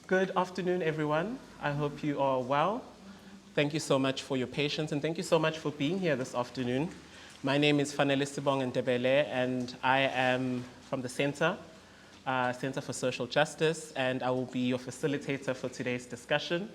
Good afternoon, everyone. I hope you are well. Thank you so much for your patience, and thank you so much for being here this afternoon. My name is Fanelistebong Ndebele, and I am from the Center for Social Justice, and I will be your facilitator for today's discussion.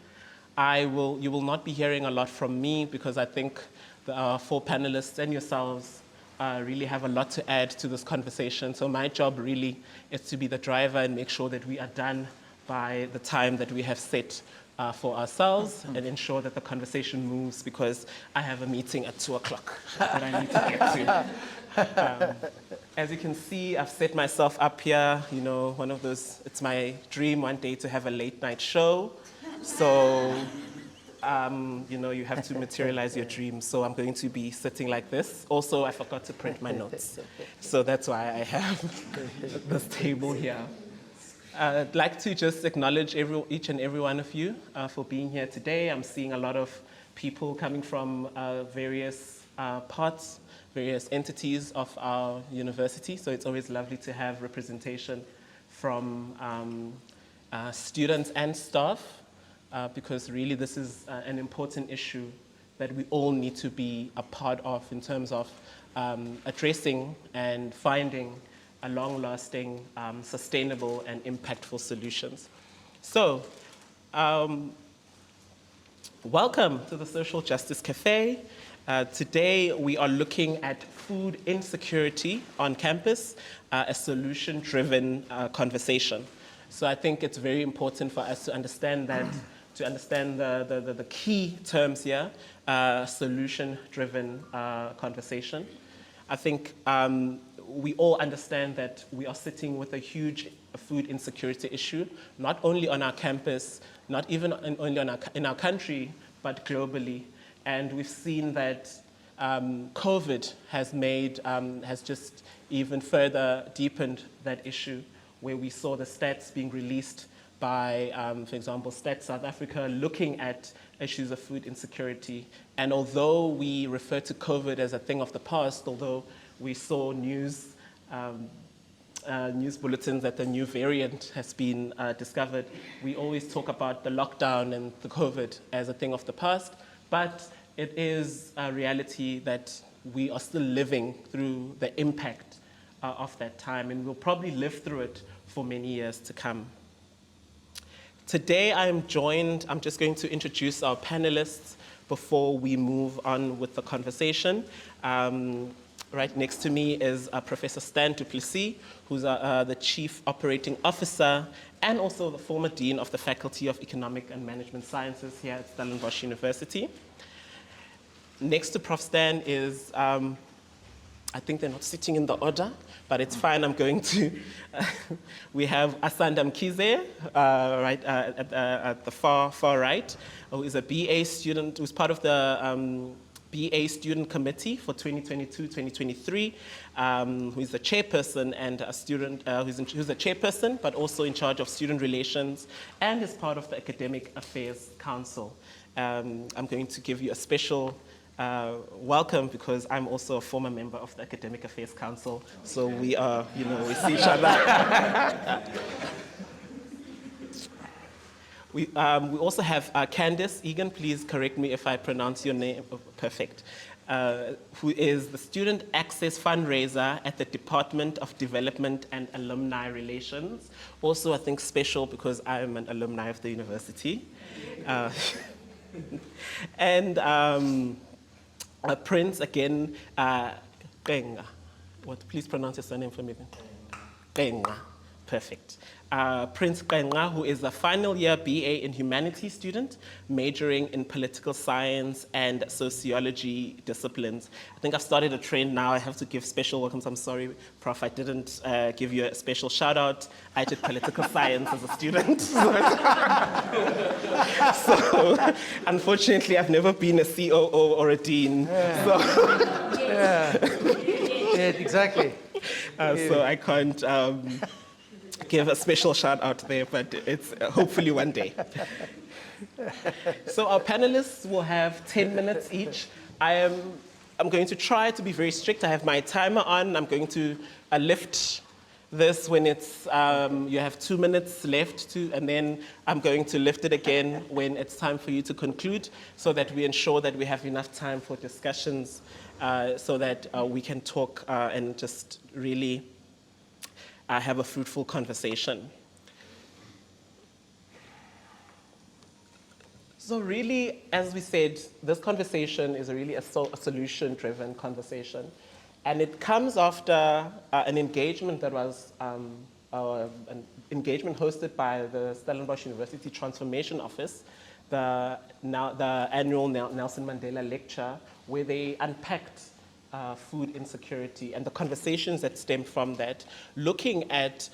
You will not be hearing a lot from me because I think the four panelists and yourselves really have a lot to add to this conversation. So my job really is to be the driver and make sure that we are done by the time that we have set for ourselves and ensure that the conversation moves, because I have a meeting at 2 o'clock that I need to get to. As you can see, I've set myself up here, one of those, it's my dream one day to have a late night show. So, you have to materialize your dreams. So I'm going to be sitting like this. Also, I forgot to print my notes. So that's why I have this table here. I'd like to just acknowledge each and every one of you for being here today. I'm seeing a lot of people coming from various parts, various entities of our university. So it's always lovely to have representation from students and staff, because really this is an important issue that we all need to be a part of in terms of addressing and finding a long-lasting, sustainable, and impactful solutions. So, welcome to the Social Justice Café. Today, we are looking at food insecurity on campus, a solution-driven conversation. So I think it's very important for us to understand that, to understand the key terms here, solution-driven conversation. I think we all understand that we are sitting with a huge food insecurity issue, not only on our campus, not even only in our country, but globally. And we've seen that COVID has just even further deepened that issue, where we saw the stats being released by, for example, Stats South Africa, looking at issues of food insecurity. And although we refer to COVID as a thing of the past, although we saw news bulletins that the new variant has been discovered, we always talk about the lockdown and the COVID as a thing of the past. But it is a reality that we are still living through the impact of that time, and we'll probably live through it for many years to come. Today I'm just going to introduce our panelists before we move on with the conversation. Right next to me is Professor Stan du Plessis, who's the Chief Operating Officer and also the former Dean of the Faculty of Economic and Management Sciences here at Stellenbosch University. Next to Prof. Stan is, I think they're not sitting in the order, but it's fine, I'm going to. We have Asanda Mkize, right at the far right, who is a BA student, who's part of the BA Student Committee for 2022-2023, who is the chairperson and a student, who's a chairperson, but also in charge of student relations, and is part of the Academic Affairs Council. I'm going to give you a special welcome, because I'm also a former member of the Academic Affairs Council, so we are, we see each other. We also have Candice Egan, please correct me if I pronounce your name perfect, who is the Student Access Fundraiser at the Department of Development and Alumni Relations. Also, I think special because I am an alumni of the university. And Prince, again, Benga. Please pronounce your surname for me then. Benga, perfect. Prince Benga, who is a final year BA in Humanities student, majoring in political science and sociology disciplines. I think I've started a trend now. I have to give special welcomes. I'm sorry, Prof, I didn't give you a special shout out. I did political science as a student. So, unfortunately, I've never been a COO or a dean. Yeah. So. Yeah, exactly. So I can't give a special shout out there, but it's hopefully one day. So our panelists will have 10 minutes each. I'm going to try to be very strict. I have my timer on. I'm going to lift this when it's, you have 2 minutes left to, and then I'm going to lift it again when it's time for you to conclude, so that we ensure that we have enough time for discussions, so that we can talk and just really have a fruitful conversation. So really, as we said, this conversation is really a solution-driven conversation. And it comes after an engagement that was an engagement hosted by the Stellenbosch University Transformation Office, the annual Nelson Mandela Lecture, where they unpacked food insecurity and the conversations that stem from that, looking at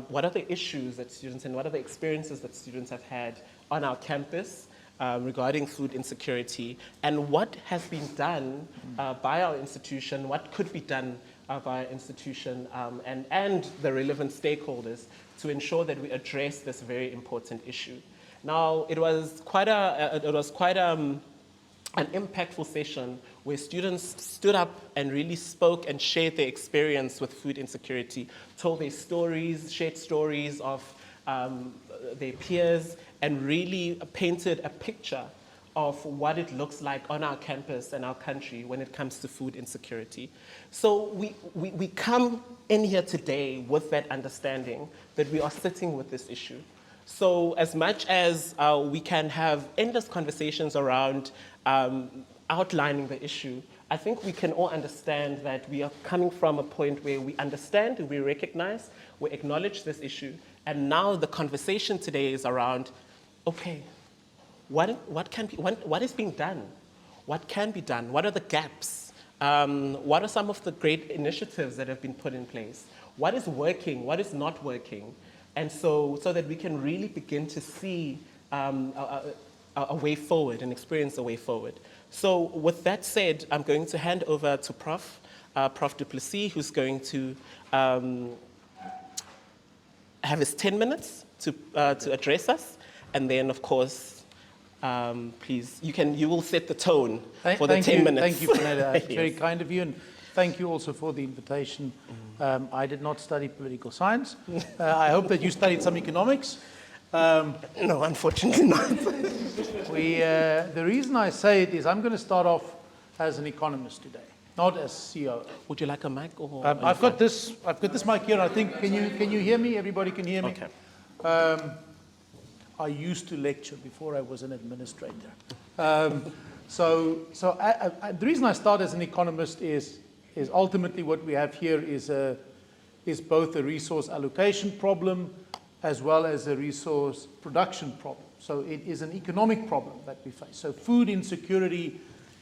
what are the issues that students and what are the experiences that students have had on our campus regarding food insecurity, and what has been done by our institution, what could be done by our institution and the relevant stakeholders to ensure that we address this very important issue. Now, it was quite an impactful session where students stood up and really spoke and shared their experience with food insecurity, told their stories, shared stories of their peers, and really painted a picture of what it looks like on our campus and our country when it comes to food insecurity. So we come in here today with that understanding that we are sitting with this issue. So as much as we can have endless conversations around outlining the issue, I think we can all understand that we are coming from a point where we understand, we recognize, we acknowledge this issue, and now the conversation today is around, okay, what is being done? What can be done? What are the gaps? What are some of the great initiatives that have been put in place? What is working? What is not working? And so that we can really begin to see a way forward and experience a way forward. So with that said, I'm going to hand over to Prof. Du Plessis, who's going to have his 10 minutes to address us. And then, of course, please, you will set the tone for the 10 minutes. Thank you, Fernanda. It's Yes. very kind of you, and thank you also for the invitation. I did not study political science. I hope that you studied some economics. No, unfortunately not. The reason I say it is I'm going to start off as an economist today, not as CEO. Would you like a mic? Or I've got this mic here. I think, can you hear me? Everybody can hear me? Okay. I used to lecture before I was an administrator. So the reason I start as an economist is ultimately what we have here is both a resource allocation problem as well as a resource production problem. So it is an economic problem that we face. So food insecurity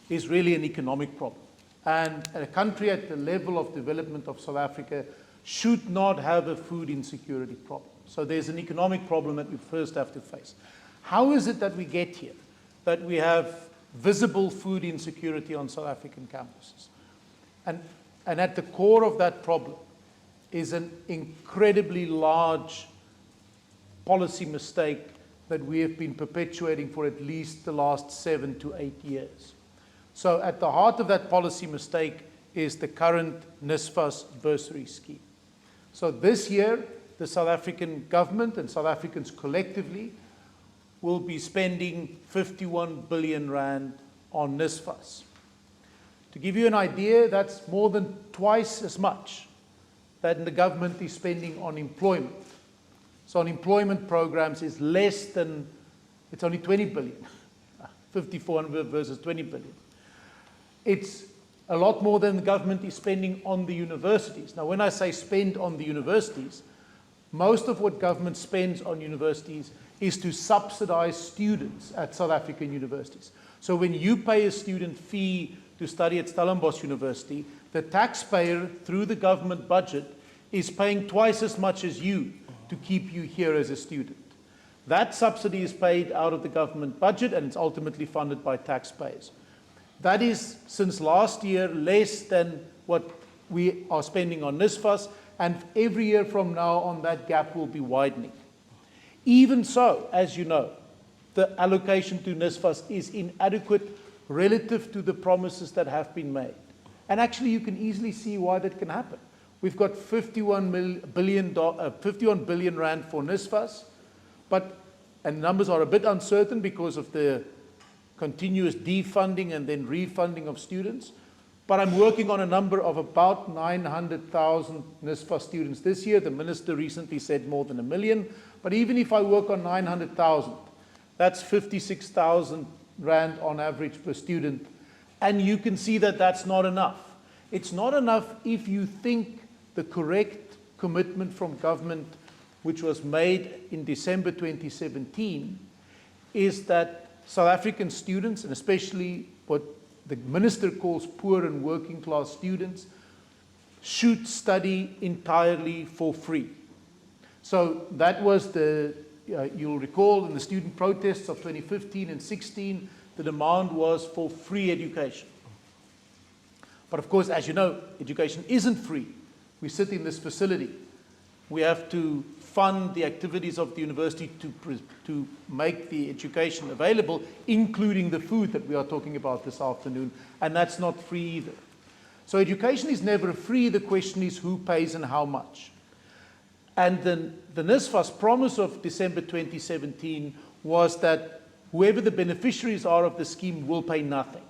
is really an economic problem. And a country at the level of development of South Africa should not have a food insecurity problem. So there's an economic problem that we first have to face. How is it that we get here? That we have visible food insecurity on South African campuses. And at the core of that problem is an incredibly large policy mistake that we have been perpetuating for at least the last 7 to 8 years. So at the heart of that policy mistake is the current NSFAS bursary scheme. So this year, the South African government and South Africans collectively will be spending 51 billion rand on NSFAS. To give you an idea, that's more than twice as much that the government is spending on employment. So on employment programs is less than, it's only 20 billion, 54 versus 20 billion. It's a lot more than the government is spending on the universities. Now, when I say spend on the universities, most of what government spends on universities is to subsidize students at South African universities. So when you pay a student fee to study at Stellenbosch University, the taxpayer, through the government budget, is paying twice as much as you to keep you here as a student. That subsidy is paid out of the government budget and it's ultimately funded by taxpayers. That is, since last year, less than what we are spending on NSFAS, and every year from now on, that gap will be widening. Even so, as you know, the allocation to NSFAS is inadequate relative to the promises that have been made. And actually, you can easily see why that can happen. We've got 51 billion rand for NSFAS, and numbers are a bit uncertain because of the continuous defunding and then refunding of students. But I'm working on a number of about 900,000 NSFAS students this year. The minister recently said more than 1 million. But even if I work on 900,000, that's 56,000 rand on average per student. And you can see that that's not enough. It's not enough if you think the correct commitment from government, which was made in December 2017, is that South African students, and especially what the minister calls poor and working class students, should study entirely for free. So that was you'll recall in the student protests of 2015 and 16, the demand was for free education. But of course, as you know, education isn't free. We sit in this facility. We have to fund the activities of the university to make the education available, including the food that we are talking about this afternoon, and that's not free either. So education is never free. The question is who pays and how much. And then the NSFAS promise of December 2017 was that whoever the beneficiaries are of the scheme will pay nothing.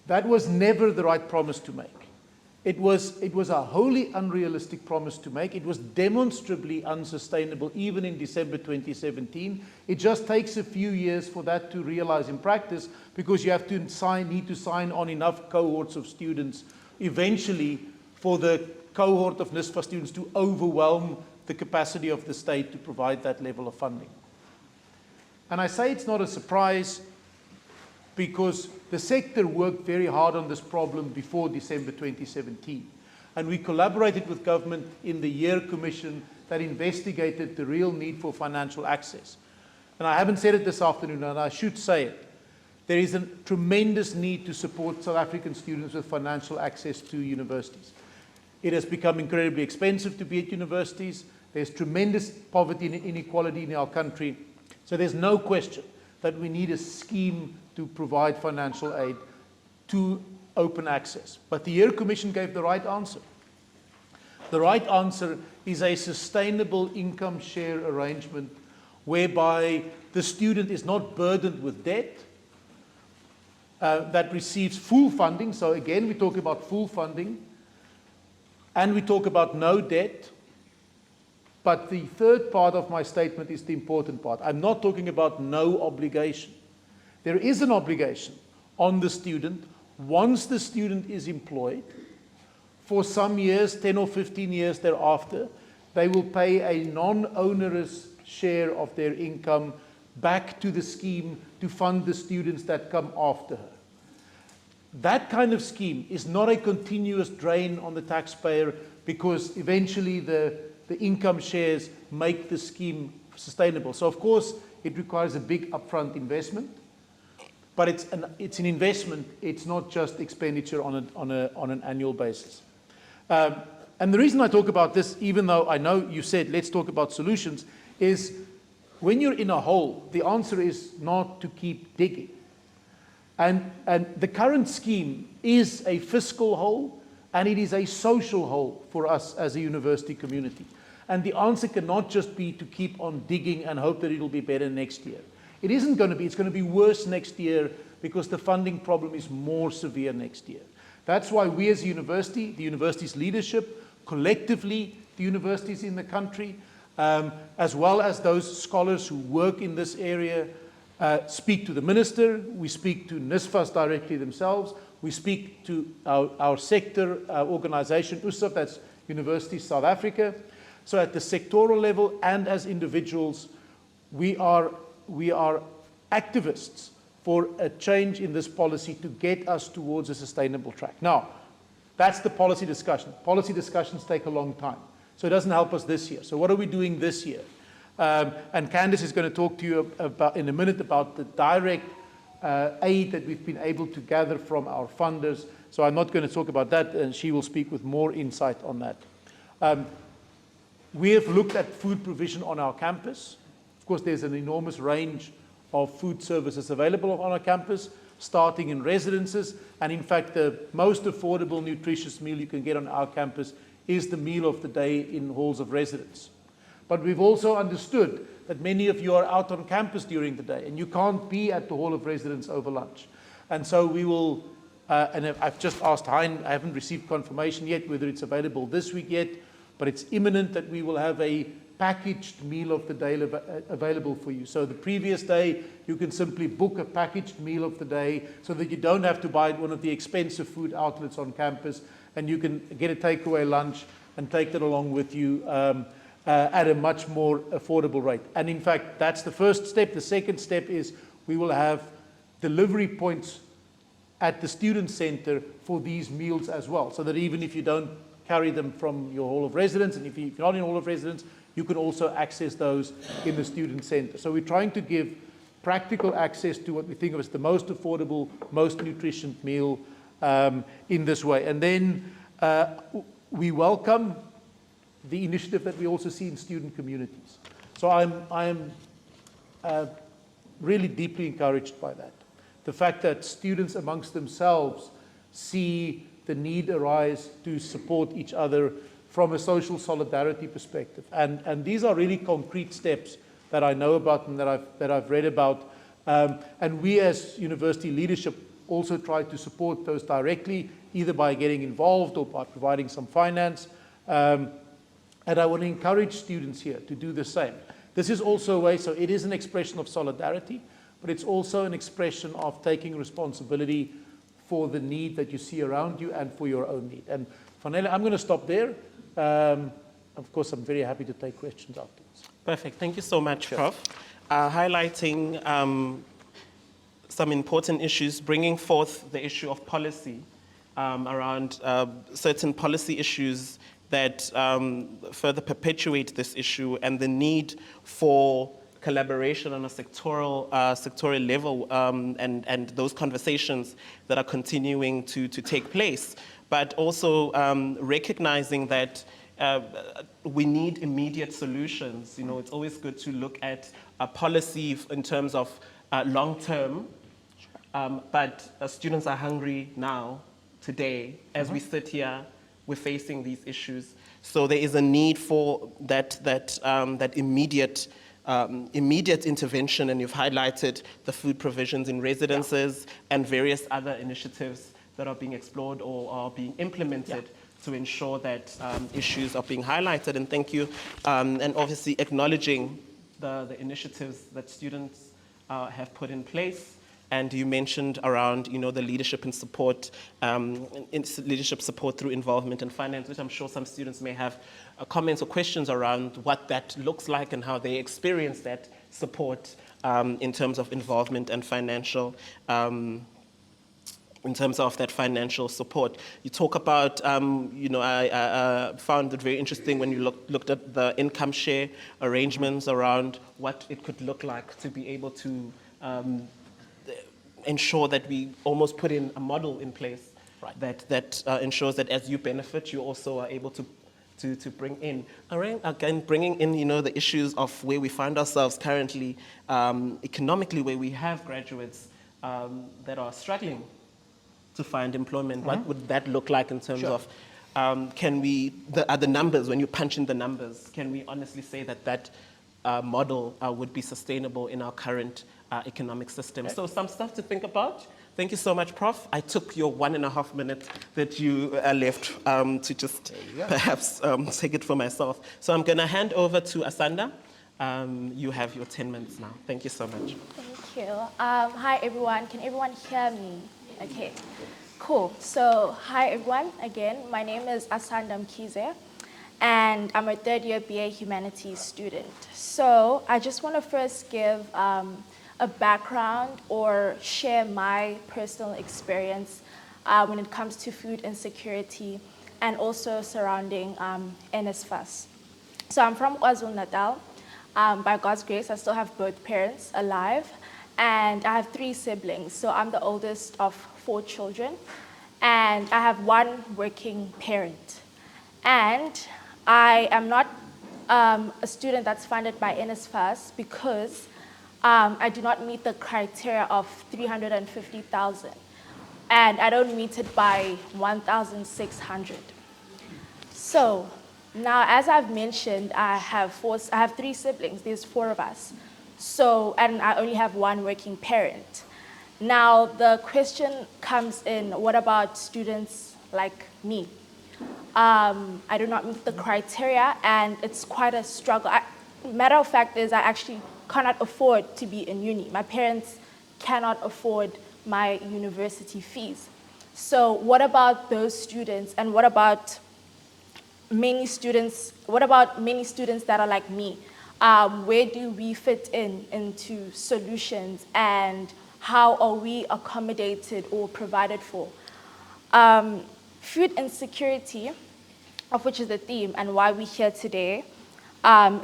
That was never the right promise to make. It was a wholly unrealistic promise to make. It was demonstrably unsustainable even in December 2017. It just takes a few years for that to realize in practice, because you have to need to sign on enough cohorts of students eventually for the cohort of NSFAS students to overwhelm the capacity of the state to provide that level of funding. And I say it's not a surprise because the sector worked very hard on this problem before December 2017. And we collaborated with government in the Year Commission that investigated the real need for financial access. And I haven't said it this afternoon, and I should say it. There is a tremendous need to support South African students with financial access to universities. It has become incredibly expensive to be at universities. There's tremendous poverty and inequality in our country. So there's no question that we need a scheme to provide financial aid to open access. But the Year Commission gave the right answer. The right answer is a sustainable income share arrangement whereby the student is not burdened with debt, that receives full funding. So again, we talk about full funding, and we talk about no debt. But the third part of my statement is the important part. I'm not talking about no obligation. There is an obligation on the student once the student is employed. For some years, 10 or 15 years thereafter, they will pay a non-onerous share of their income back to the scheme to fund the students that come after her. That kind of scheme is not a continuous drain on the taxpayer, because eventually the income shares make the scheme sustainable. So of course, it requires a big upfront investment, but it's an investment. It's not just expenditure on an annual basis. And the reason I talk about this, even though I know you said let's talk about solutions, is when you're in a hole, the answer is not to keep digging. And the current scheme is a fiscal hole, and it is a social hole for us as a university community. And the answer cannot just be to keep on digging and hope that it'll be better next year. It isn't going to be. It's going to be worse next year because the funding problem is more severe next year. That's why we as a university, the university's leadership, collectively the universities in the country, as well as those scholars who work in this area, speak to the minister. We speak to NSFAS directly themselves. We speak to our sector organization, USAF, that's Universities South Africa. So at the sectoral level and as individuals, we are activists for a change in this policy to get us towards a sustainable track. Now, that's the policy discussion. Policy discussions take a long time, so it doesn't help us this year. So what are we doing this year? And Candice is going to talk to you in a minute about the direct aid that we've been able to gather from our funders. So I'm not going to talk about that, and she will speak with more insight on that. We have looked at food provision on our campus. Of course, there's an enormous range of food services available on our campus, starting in residences. And in fact, the most affordable nutritious meal you can get on our campus is the meal of the day in halls of residence. But we've also understood that many of you are out on campus during the day and you can't be at the hall of residence over lunch. And so we will, and I've just asked Hein, I haven't received confirmation yet whether it's available this week yet, but it's imminent that we will have a packaged meal of the day available for you. So the previous day, you can simply book a packaged meal of the day so that you don't have to buy at one of the expensive food outlets on campus, and you can get a takeaway lunch and take that along with you at a much more affordable rate. And in fact, that's the first step. The second step is we will have delivery points at the student center for these meals as well, so that even if you don't carry them from your hall of residence, and if you're not in hall of residence, you can also access those in the student center. So we're trying to give practical access to what we think of as the most affordable, most nutritious meal in this way. And then we welcome the initiative that we also see in student communities. So I'm really deeply encouraged by that. The fact that students amongst themselves see the need arise to support each other from a social solidarity perspective. And these are really concrete steps that I know about and that I've read about. And we as university leadership also try to support those directly, either by getting involved or by providing some finance. And I want to encourage students here to do the same. This is also a way, so it is an expression of solidarity, but it's also an expression of taking responsibility for the need that you see around you and for your own need. And Vanella, I'm going to stop there. Of course, I'm very happy to take questions afterwards. Perfect. Thank you so much, Prof. Highlighting some important issues, bringing forth the issue of policy around certain policy issues that further perpetuate this issue, and the need for collaboration on a sectoral level, and those conversations that are continuing to take place, but also recognizing that we need immediate solutions. You know, it's always good to look at a policy in terms of long term, but students are hungry now, today, as we sit here. We're facing these issues, so there is a need for that immediate intervention, and you've highlighted the food provisions in residences and various other initiatives that are being explored or are being implemented to ensure that issues are being highlighted. And thank you, and obviously acknowledging the initiatives that students have put in place. And you mentioned around, you know, the leadership and support, leadership support through involvement and finance, which I'm sure some students may have comments or questions around what that looks like and how they experience that support in terms of involvement and financial, in terms of that financial support. You talk about, you know, I found it very interesting when you looked at the income share arrangements around what it could look like to be able to ensure that we almost put in a model in place, right, that ensures that as you benefit, you also are able to bring in, again, bringing in, you know, the issues of where we find ourselves currently economically, where we have graduates that are struggling to find employment. What would that look like in terms of, can we, the numbers, when you punch in the numbers, can we honestly say that model would be sustainable in our current economic system? So some stuff to think about. Thank you so much, Prof. I took your 1.5 minutes that you left to just perhaps take it for myself. So I'm going to hand over to Asanda. You have your 10 minutes now. Thank you so much. Thank you. Hi, everyone. Can everyone hear me? Okay, cool. So hi, everyone. Again, my name is Asanda Mkize, and I'm a third-year BA Humanities student. So I just want to first give a background or share my personal experience when it comes to food insecurity and also surrounding NSFAS. So I'm from KwaZulu-Natal. By God's grace, I still have both parents alive, and I have 3 siblings. So I'm the oldest of 4 children, and I have 1 working parent. And I am not a student that's funded by NSFAS because I do not meet the criteria of 350,000, and I don't meet it by 1,600. So now, as I've mentioned, I have 3 siblings. There's 4 of us. So, and I only have 1 working parent. Now, the question comes in, what about students like me? I do not meet the criteria, and it's quite a struggle. Matter of fact is I actually cannot afford to be in uni. My parents cannot afford my university fees. So what about those students, and what about many students that are like me? Where do we fit into solutions, and how are we accommodated or provided for? Food insecurity, of which is the theme and why we're here today,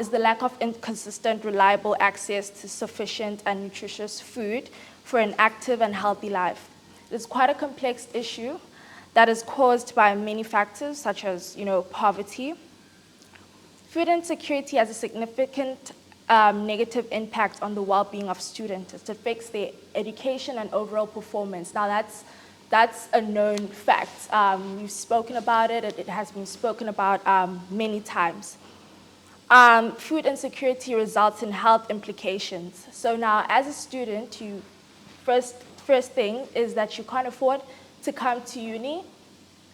is the lack of consistent, reliable access to sufficient and nutritious food for an active and healthy life. It's quite a complex issue that is caused by many factors, such as, poverty. Food insecurity has a significant negative impact on the well-being of students. It affects their education and overall performance. Now, that's a known fact. We've spoken about it. It has been spoken about many times. Food insecurity results in health implications. So now, as a student, first thing is that you can't afford to come to uni,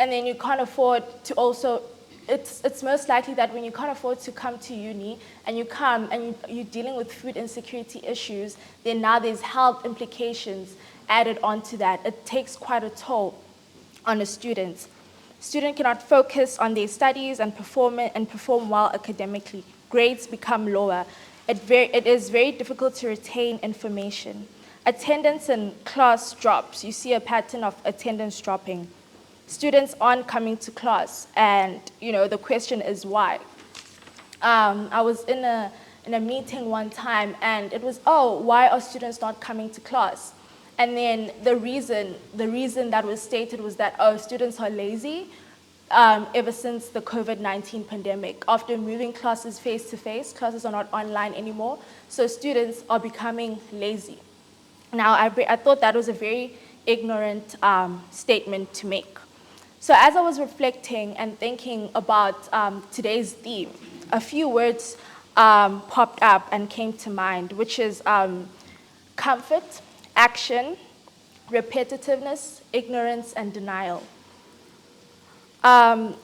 and then you can't afford to also, it's most likely that when you can't afford to come to uni, and you come and you're dealing with food insecurity issues, then now there's health implications added onto that. It takes quite a toll on a student. Student cannot focus on their studies and perform well academically. Grades become lower. It is very difficult to retain information. Attendance in class drops. You see a pattern of attendance dropping. Students aren't coming to class, and the question is why. I was in a meeting one time, and it was, why are students not coming to class? And then the reason that was stated was that, students are lazy ever since the COVID-19 pandemic. After moving classes face-to-face, classes are not online anymore, so students are becoming lazy. Now, I thought that was a very ignorant statement to make. So as I was reflecting and thinking about today's theme, a few words popped up and came to mind, which is comfort, action, repetitiveness, ignorance, and denial.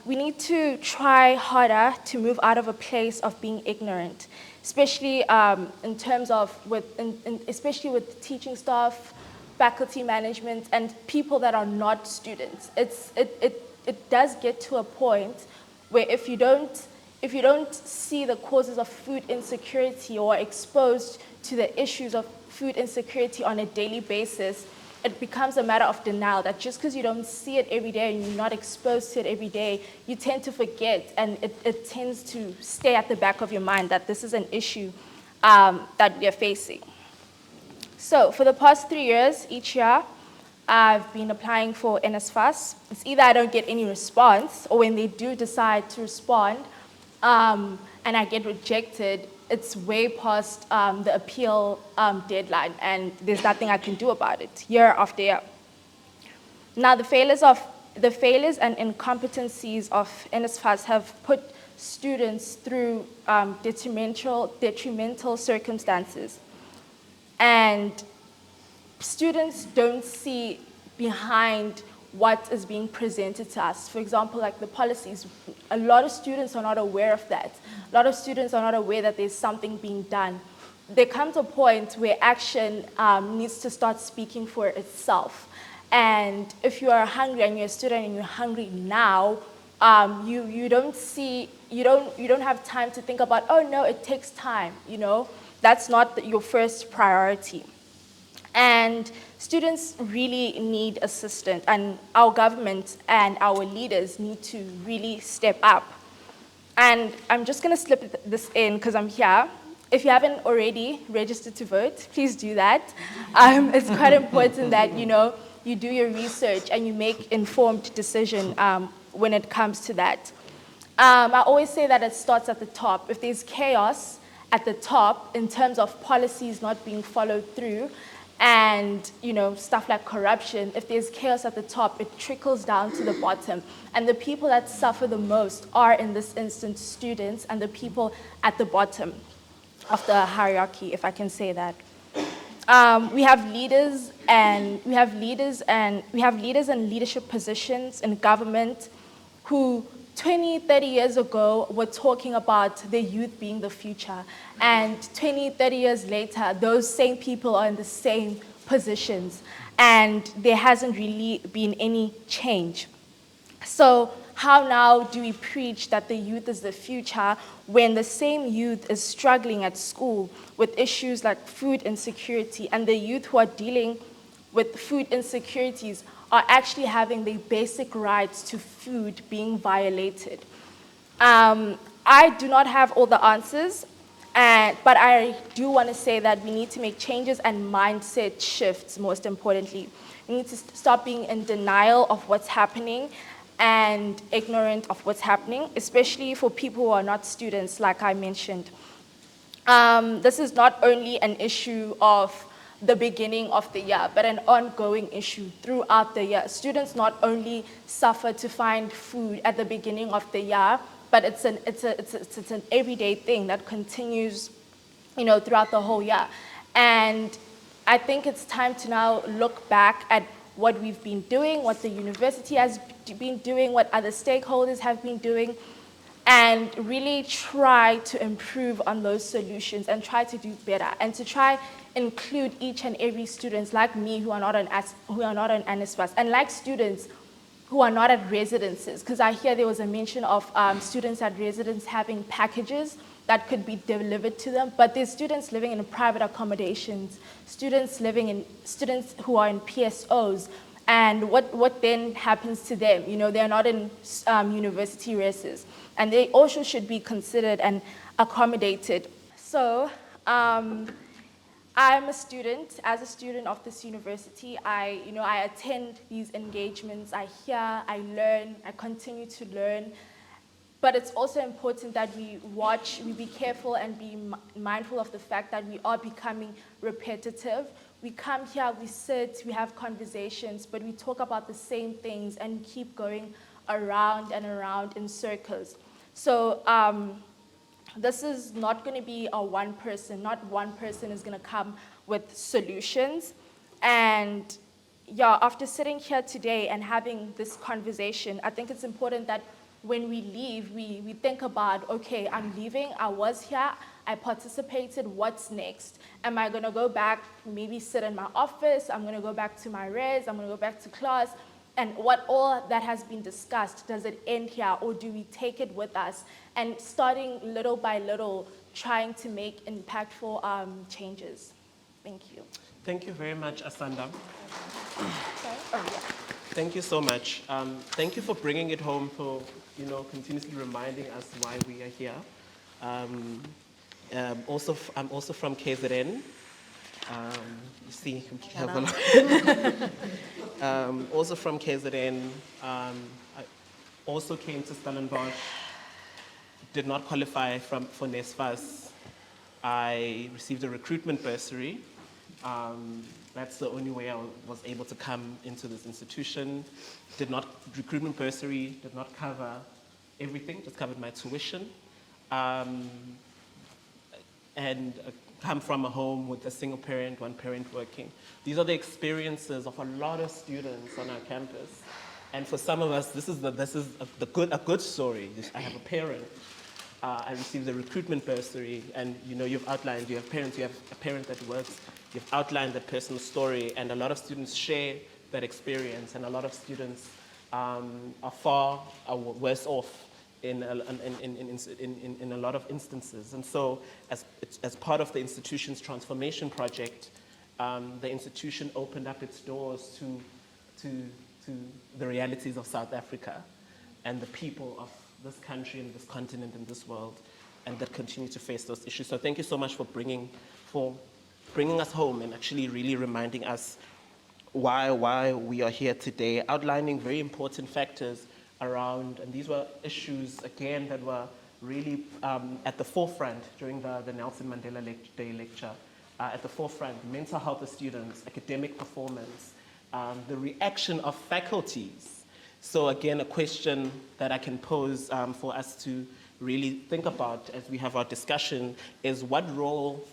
We need to try harder to move out of a place of being ignorant, especially in terms of especially with teaching staff, faculty management, and people that are not students. It does get to a point where if you don't see the causes of food insecurity or are exposed to the issues of food insecurity on a daily basis, it becomes a matter of denial, that just because you don't see it every day and you're not exposed to it every day, you tend to forget, and it tends to stay at the back of your mind that this is an issue that we are facing. So for the past 3 years, each year, I've been applying for NSFAS. It's either I don't get any response, or when they do decide to respond and I get rejected, it's way past the appeal deadline, and there's nothing I can do about it year after year. Now, the failures and incompetencies of NSFAS have put students through detrimental circumstances. And students don't see behind what is being presented to us. For example, like the policies, a lot of students are not aware of that. A lot of students are not aware that there's something being done. There comes a point where action needs to start speaking for itself. And if you are hungry and you're a student and you're hungry now, you don't have time to think about, oh no, it takes time, That's not your first priority. And students really need assistance, and our government and our leaders need to really step up. And I'm just going to slip this in because I'm here. If you haven't already registered to vote, please do that. It's quite important that, you do your research and you make informed decision when it comes to that. I always say that it starts at the top. If there's chaos at the top in terms of policies not being followed through and stuff like corruption, if there's chaos at the top, it trickles down to the bottom. And the people that suffer the most are, in this instance, students and the people at the bottom of the hierarchy, if I can say that. We have leaders and leadership positions in government who 20, 30 years ago were talking about the youth being the future. And 20, 30 years later, those same people are in the same positions. And there hasn't really been any change. So how now do we preach that the youth is the future when the same youth is struggling at school with issues like food insecurity, and the youth who are dealing with food insecurities are actually having their basic rights to food being violated? I do not have all the answers, but I do want to say that we need to make changes and mindset shifts, most importantly. We need to stop being in denial of what's happening and ignorant of what's happening, especially for people who are not students, like I mentioned. This is not only an issue of the beginning of the year, but an ongoing issue throughout the year. Students not only suffer to find food at the beginning of the year, but it's an everyday thing that continues, throughout the whole year. And I think it's time to now look back at what we've been doing, what the university has been doing, what other stakeholders have been doing, and really try to improve on those solutions and try to do better, and to try include each and every student like me who are not on NSFAS, and like students who are not at residences, because I hear there was a mention of students at residence having packages that could be delivered to them, but there's students living in private accommodations, students who are in PSOs, and what then happens to them? They're not in university reses, and they also should be considered and accommodated. So I'm a student. As a student of this university, I attend these engagements, I hear, I learn, I continue to learn. But it's also important that we be careful and be mindful of the fact that we are becoming repetitive. We come here, we sit, we have conversations, but we talk about the same things and keep going around and around in circles. So this is not going to be a one person. Not one person is going to come with solutions. And yeah, after sitting here today and having this conversation, I think it's important that when we leave, we think about, okay, I'm leaving, I was here, I participated, what's next? Am I gonna go back, maybe sit in my office, I'm gonna go back to my res, I'm gonna go back to class, and what all that has been discussed, does it end here, or do we take it with us? And starting little by little, trying to make impactful changes. Thank you. Thank you very much, Asanda. Sorry? Oh, yeah. Thank you so much. Thank you for bringing it home, for continuously reminding us why we are here. I'm also from KZN. You see, we have a lot. Also from KZN. I also came to Stellenbosch. Did not qualify for NSFAS. I received a recruitment bursary. That's the only way I was able to come into this institution. Recruitment bursary did not cover everything, just covered my tuition. And come from a home with a single parent, one parent working. These are the experiences of a lot of students on our campus. And for some of us, this is a good story. I have a parent. I received a recruitment bursary, and you've outlined, you have parents, you have a parent that works, you've outlined that personal story, and a lot of students share that experience, and a lot of students are worse off in a lot of instances. And so as part of the institution's transformation project, the institution opened up its doors to the realities of South Africa and the people of this country and this continent and this world, and that continue to face those issues. So thank you so much for bringing us home and actually really reminding us why we are here today, outlining very important factors around, and these were issues, again, that were really at the forefront during the Nelson Mandela Day lecture, at the forefront, mental health of students, academic performance, the reaction of faculties. So again, a question that I can pose for us to really think about as we have our discussion is what role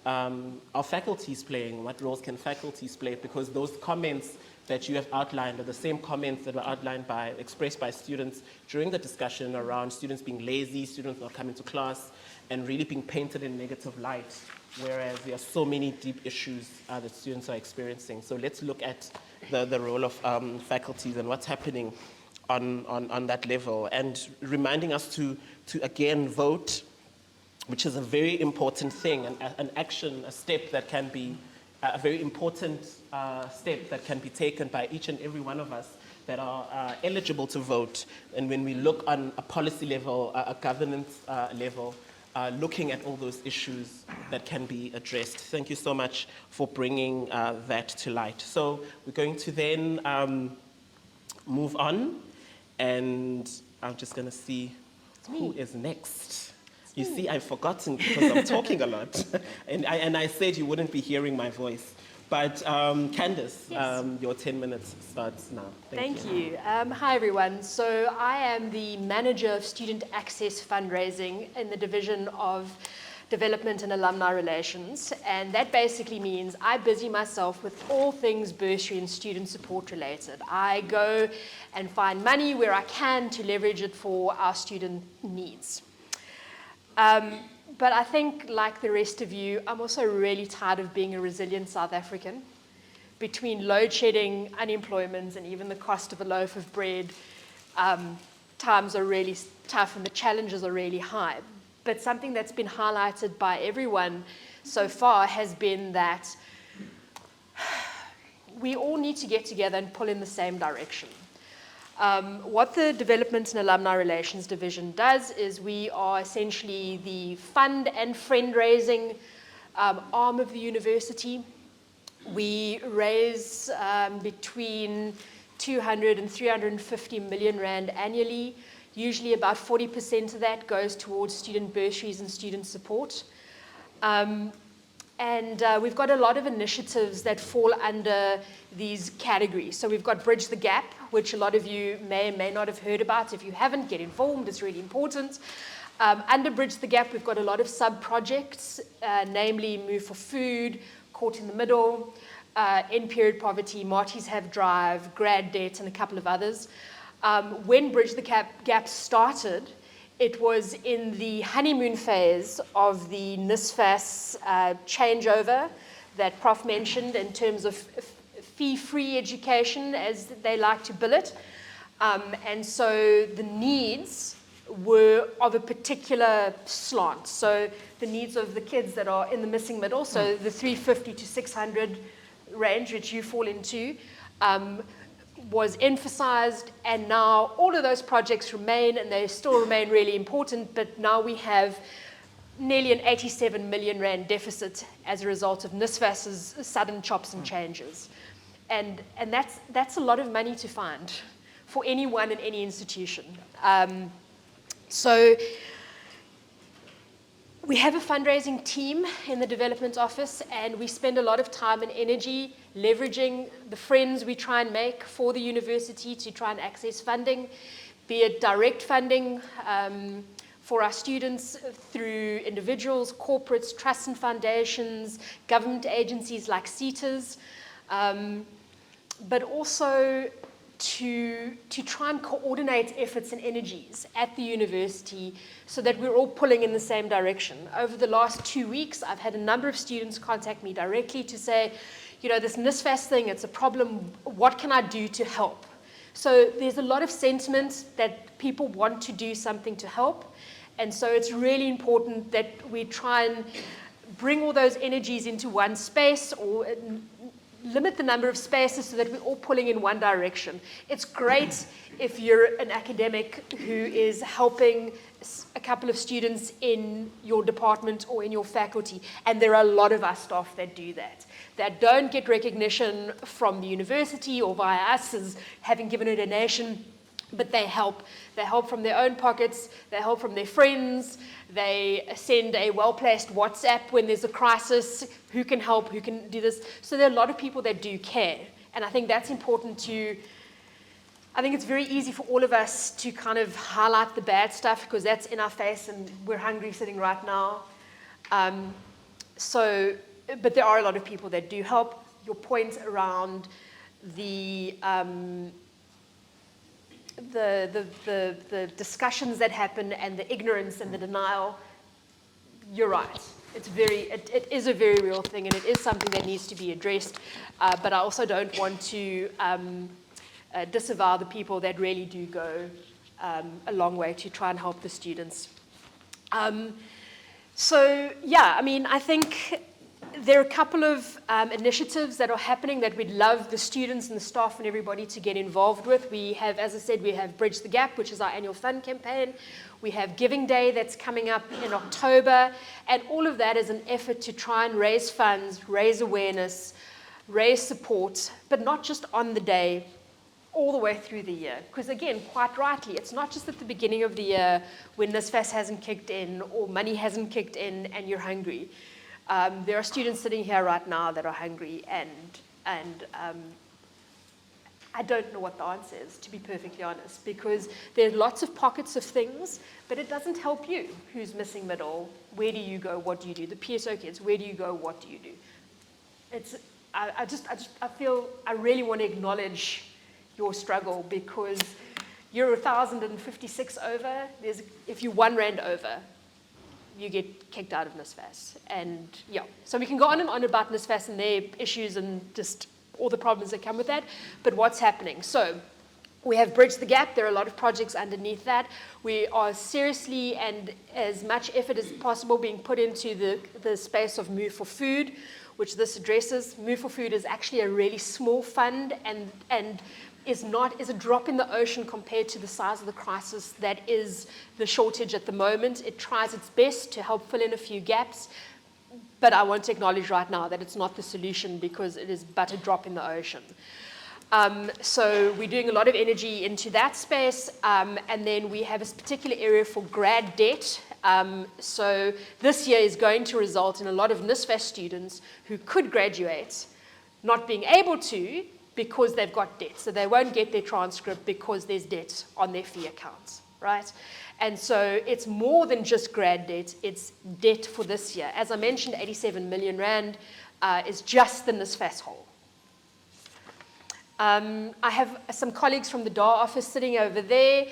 are faculties playing? What roles can faculties play? Because those comments that you have outlined are the same comments that were outlined expressed by students during the discussion around students being lazy, students not coming to class, and really being painted in negative light, whereas there are so many deep issues that students are experiencing. So let's look at the role of faculties and what's happening on that level, and reminding us to again vote, which is a very important thing, an action, a step that can be a very important step that can be taken by each and every one of us that are eligible to vote. And when we look on a policy level, a governance level, looking at all those issues that can be addressed. Thank you so much for bringing that to light. So we're going to then move on, and I'm just going to see who is next. You see, I've forgotten because I'm talking a lot. and I said you wouldn't be hearing my voice. But Candace, yes. Your 10 minutes starts now. Thank you. Hi, everyone. So I am the Manager of Student Access Fundraising in the Division of Development and Alumni Relations. And that basically means I busy myself with all things bursary and student support related. I go and find money where I can to leverage it for our student needs. But I think, like the rest of you, I'm also really tired of being a resilient South African. Between load shedding, unemployment, and even the cost of a loaf of bread, times are really tough and the challenges are really high. But something that's been highlighted by everyone so far has been that we all need to get together and pull in the same direction. What the Development and Alumni Relations Division does is we are essentially the fund and friend-raising arm of the university. We raise between 200 and 350 million rand annually. Usually about 40% of that goes towards student bursaries and student support. And we've got a lot of initiatives that fall under these categories. So we've got Bridge the Gap, which a lot of you may and may not have heard about. If you haven't, get informed, it's really important. Under Bridge the Gap, we've got a lot of sub-projects, namely Move for Food, Caught in the Middle, End Period Poverty, Marty's Have Drive, Grad Debt, and a couple of others. When Bridge the Gap started, it was in the honeymoon phase of the NSFAS changeover that Prof mentioned in terms of fee-free education, as they like to bill it. And so the needs were of a particular slant. So the needs of the kids that are in the missing middle, so the 350 to 600 range, which you fall into, was emphasized, and now all of those projects remain, and they still remain really important, but now we have nearly an 87 million rand deficit as a result of NSFAS's sudden chops and changes. And that's a lot of money to find for anyone in any institution. So we have a fundraising team in the development office, and we spend a lot of time and energy leveraging the friends we try and make for the university to try and access funding, be it direct funding for our students through individuals, corporates, trusts and foundations, government agencies like CETAs, but also to try and coordinate efforts and energies at the university so that we're all pulling in the same direction. Over the last 2 weeks, I've had a number of students contact me directly to say, you know, this NSFAS thing, it's a problem, what can I do to help? So there's a lot of sentiment that people want to do something to help, and so it's really important that we try and bring all those energies into one space, or limit the number of spaces so that we're all pulling in one direction. It's great if you're an academic who is helping a couple of students in your department or in your faculty, and there are a lot of our staff that do that don't get recognition from the university or via us as having given a donation, But they help. They help from their own pockets. They help from their friends. They send a well-placed WhatsApp when there's a crisis. Who can help? Who can do this? So there are a lot of people that do care. And I think that's important to... I think it's very easy for all of us to kind of highlight the bad stuff because that's in our face and we're hungry sitting right now. But there are a lot of people that do help. Your point around the discussions that happen and the ignorance and the denial, you're right. It is a very real thing, and it is something that needs to be addressed. But I also don't want to disavow the people that really do go a long way to try and help the students. So yeah, I mean, I think there are a couple of initiatives that are happening that we'd love the students and the staff and everybody to get involved with. We have, as I said, we have Bridge the Gap, which is our annual fund campaign. We have Giving Day that's coming up in October. And all of that is an effort to try and raise funds, raise awareness, raise support, but not just on the day, all the way through the year. Because again, quite rightly, it's not just at the beginning of the year when NSFAS hasn't kicked in or money hasn't kicked in and you're hungry. There are students sitting here right now that are hungry, and I don't know what the answer is, to be perfectly honest, because there are lots of pockets of things, but it doesn't help you. Who's missing middle? Where do you go? What do you do? The PSO kids, where do you go? What do you do? I feel I really want to acknowledge your struggle, because you're 1,056 over. If you're 1 rand over, you get kicked out of NSFAS. And yeah, so we can go on and on about NSFAS and their issues and just all the problems that come with that, but what's happening? So we have Bridge the Gap. There are a lot of projects underneath that. We are seriously and as much effort as possible being put into the space of Move for Food, which this addresses. Move for Food is actually a really small fund and is a drop in the ocean compared to the size of the crisis that is the shortage at the moment. It tries its best to help fill in a few gaps, but I want to acknowledge right now that it's not the solution, because it is but a drop in the ocean. So we're doing a lot of energy into that space, and then we have a particular area for grad debt. So this year is going to result in a lot of NSFAS students who could graduate not being able to, because they've got debt. So they won't get their transcript because there's debt on their fee accounts, right? And so it's more than just grad debt, it's debt for this year. As I mentioned, 87 million rand is just the NSFAS hole. I have some colleagues from the DAR office sitting over there.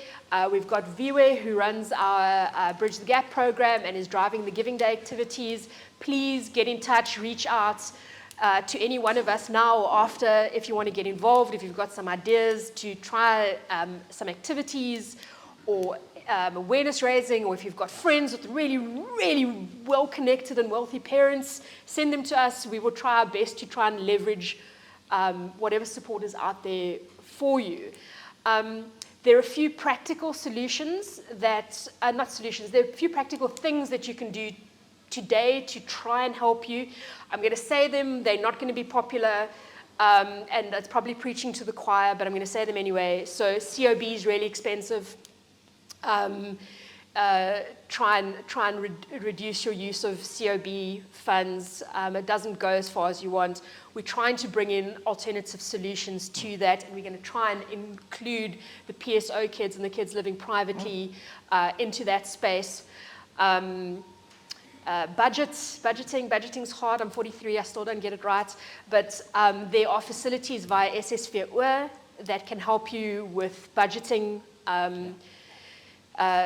We've got Viwe, who runs our Bridge the Gap program and is driving the Giving Day activities. Please get in touch, reach out to any one of us now or after if you want to get involved, if you've got some ideas to try some activities or awareness raising, or if you've got friends with really, really well-connected and wealthy parents, send them to us. We will try our best to try and leverage whatever support is out there for you. There are a few practical solutions that, there are a few practical things that you can do today to try and help you. I'm going to say them, they're not going to be popular, and that's probably preaching to the choir, but I'm going to say them anyway. So COB is really expensive. Try and reduce your use of COB funds. It doesn't go as far as you want. We're trying to bring in alternative solutions to that, and we're going to try and include the PSO kids and the kids living privately into that space. Budgeting's hard. I'm 43, I still don't get it right. But there are facilities via SS4 that can help you with budgeting.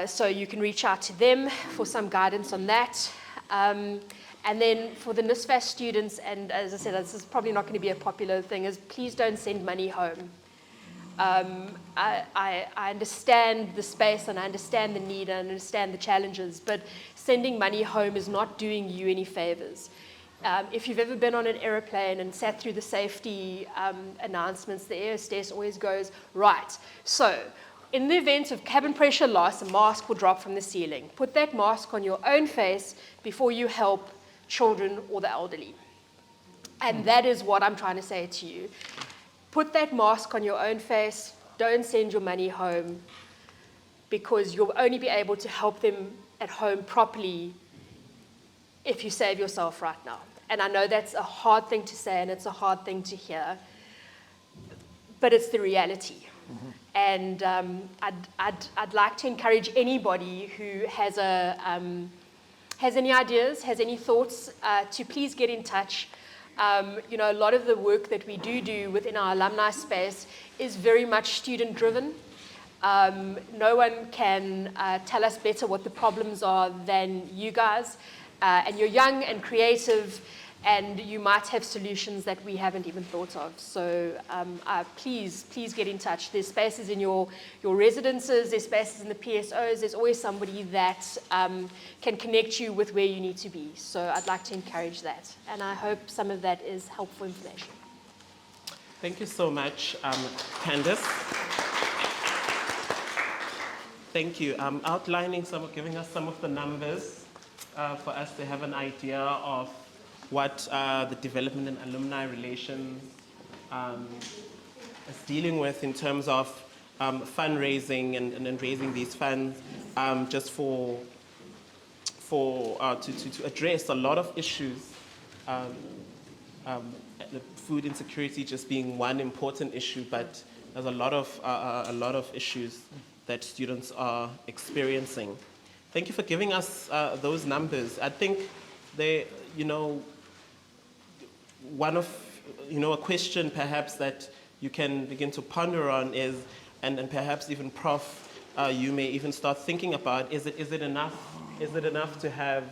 So you can reach out to them for some guidance on that. And then for the NSFAS students, and as I said, this is probably not going to be a popular thing, is please don't send money home. I understand the space and I understand the need and I understand the challenges, but sending money home is not doing you any favors. If you've ever been on an aeroplane and sat through the safety announcements, the air hostess always goes, right, so in the event of cabin pressure loss, a mask will drop from the ceiling. Put that mask on your own face before you help children or the elderly. And that is what I'm trying to say to you. Put that mask on your own face, don't send your money home, because you'll only be able to help them at home properly if you save yourself right now. And I know that's a hard thing to say and it's a hard thing to hear, but it's the reality. Mm-hmm. And I'd like to encourage anybody who has any ideas, has any thoughts, to please get in touch. You know, a lot of the work that we do within our alumni space is very much student-driven. No one can tell us better what the problems are than you guys. And you're young and creative, and you might have solutions that we haven't even thought of. So please get in touch. There's spaces in your residences, there's spaces in the PSOs, there's always somebody that can connect you with where you need to be. So I'd like to encourage that. And I hope some of that is helpful information. Thank you so much, Candice. Thank you. Giving us some of the numbers for us to have an idea of what the development and alumni relations is dealing with in terms of fundraising and raising these funds just to address a lot of issues. The food insecurity just being one important issue, but there's a lot of issues that students are experiencing. Thank you for giving us those numbers. I think they, a question perhaps that you can begin to ponder on is, and perhaps even Prof, you may even start thinking about, is it enough? Is it enough to have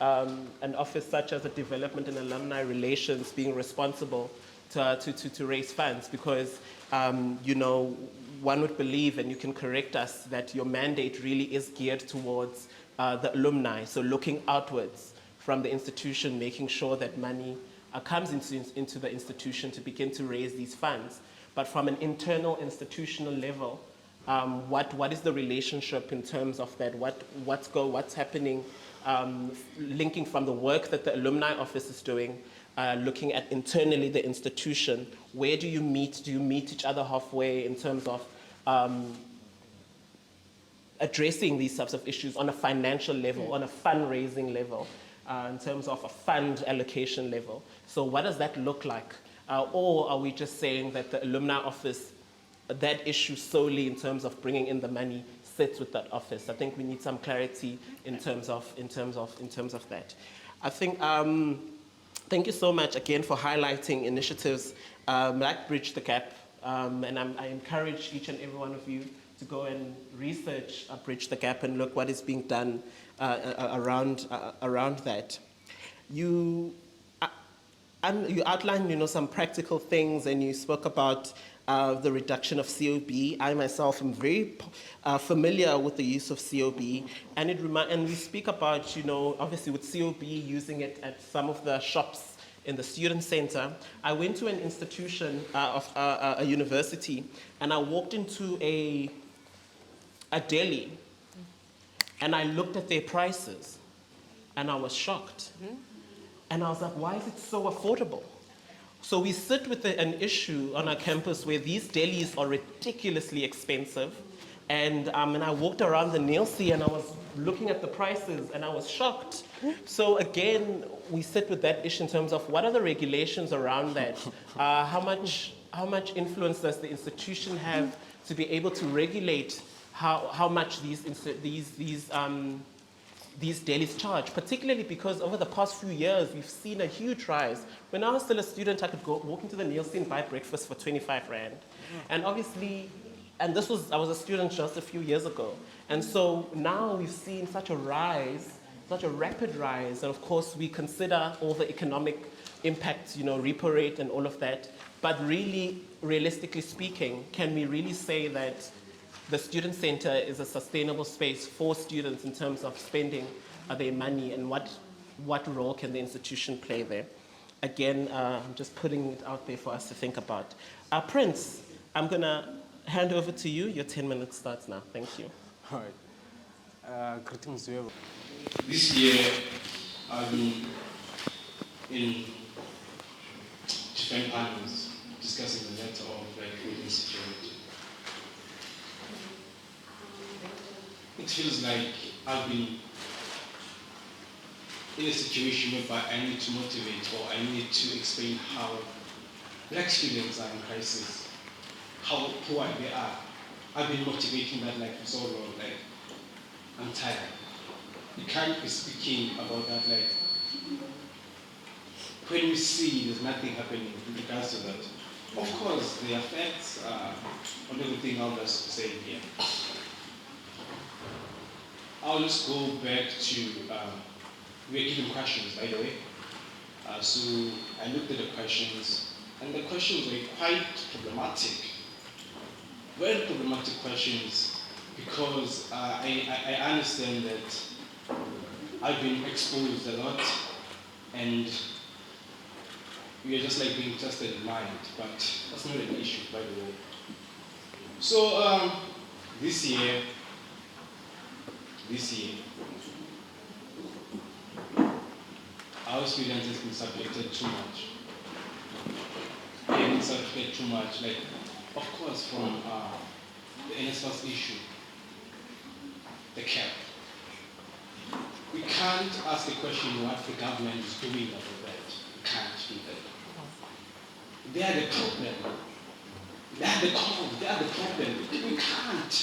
an office such as a development and alumni relations being responsible to raise funds? Because, one would believe, and you can correct us, that your mandate really is geared towards the alumni. So looking outwards from the institution, making sure that money comes into the institution to begin to raise these funds. But from an internal institutional level, what is the relationship in terms of that? What's happening, linking from the work that the alumni office is doing, looking at internally the institution? Where do you meet? Do you meet each other halfway in terms of addressing these types of issues on a financial level, on a fundraising level, in terms of a fund allocation level? So what does that look like? Or are we just saying that the alumni office, that issue solely in terms of bringing in the money, sits with that office? I think we need some clarity in terms of that. I think. Thank you so much again for highlighting initiatives like Bridge the Gap, and I encourage each and every one of you to go and research Bridge the Gap and look what is being done around that. You outlined, some practical things, and you spoke about the reduction of COB. I myself am very familiar with the use of COB, and we speak about, obviously with COB, using it at some of the shops in the student center. I went to an institution of a university, and I walked into a deli, and I looked at their prices, and I was shocked. Mm-hmm. And I was like, why is it so affordable? So we sit with an issue on our campus where these delis are ridiculously expensive. And I walked around the Nielsen and I was looking at the prices and I was shocked. So again, we sit with that issue in terms of what are the regulations around that? How much influence does the institution have to be able to regulate how much these delis charge, particularly because over the past few years, we've seen a huge rise. When I was still a student, I could walk into the Nielsen and buy breakfast for 25 Rand. And obviously, I was a student just a few years ago. And so now we've seen such a rise, such a rapid rise. And of course, we consider all the economic impacts, repo rate and all of that. But really, realistically speaking, can we really say that the student center is a sustainable space for students in terms of spending their money, and what role can the institution play there? Again, I'm just putting it out there for us to think about. Prince, I'm going to hand over to you. Your 10 minutes starts now. Thank you. All right. Greetings to everyone. This year, I've been in different panels discussing the matter of food insecurity. it feels like I've been in a situation whereby I need to motivate or I need to explain how black students are in crisis, how poor they are. I've been motivating that like for so long, like I'm tired. You can't be speaking about that like when you see there's nothing happening in regards to that. Of course, the effects are on everything I'll just say here. I'll just go back to, we were given questions, by the way. So I looked at the questions, and the questions were quite problematic. Very problematic questions, because I understand that I've been exposed a lot, and we are just like being tested in mind, but that's not an issue, by the way. So this year, our students have been subjected too much. They've been subjected too much, like, of course, from the NSFAS issue, the cap. We can't ask the question what the government is doing about that. We can't do that. They are the problem. They are the cause. They are the problem. We can't.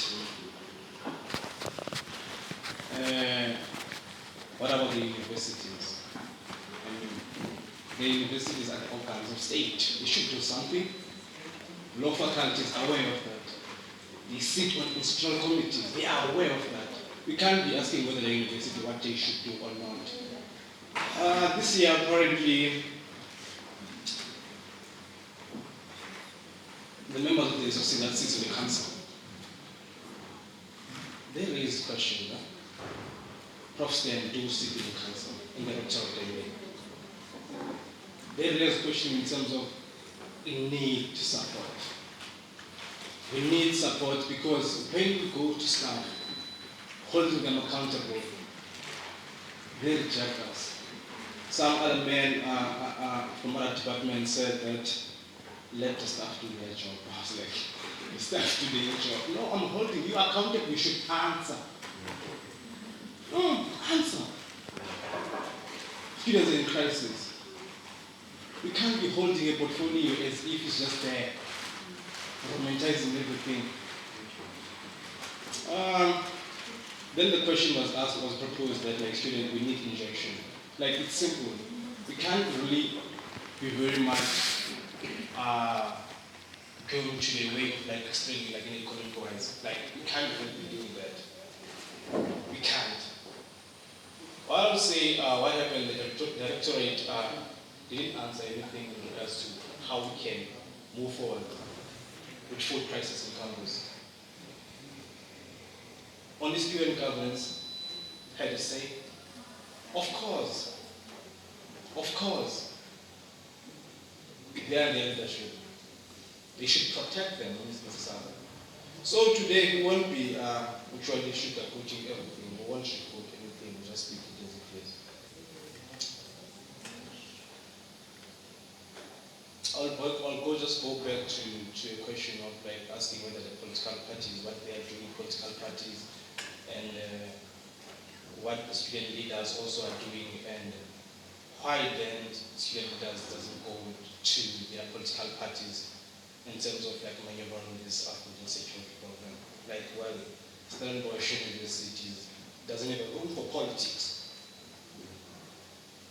What about the universities? The universities are the organs of state. They should do something. Law faculties are aware of that. They sit on institutional committees. They are aware of that. We can't be asking whether the university what they should do or not. This year, apparently, the members of the SOC that sits in the council, they raised questions. Profs then do sit in the council, in the rectoral way. They raised questions in terms of we need support. We need support because when we go to staff, holding them accountable, they reject us. Some other men from other departments said that let the staff do their job. I was like, the staff do their job. No, I'm holding you accountable. You should answer. No, answer. Students are in crisis. We can't be holding a portfolio as if it's just there, romanticizing everything. Then the question was proposed that like students, we need injection. Like it's simple. We can't really be very much going to the way of like explaining like in economic wise. Like we can't really be doing that. We can't. What I would say, what happened, the directorate didn't answer anything in regards to how we can move forward with food prices in Congress. Only student governments had a say. Of course, they are their leadership. They should protect them when it's necessary. So today we won't be actually sugarcoating everything. We won't sugarcoat anything. We just speak it as it is. I'll just go back to a question of like asking whether the political parties, what they are doing, political parties, and what the student leaders also are doing, and why then student leaders doesn't go to their political parties in terms of like maneuvering this African security program. Like, well, Stellenbosch universities doesn't have a room for politics.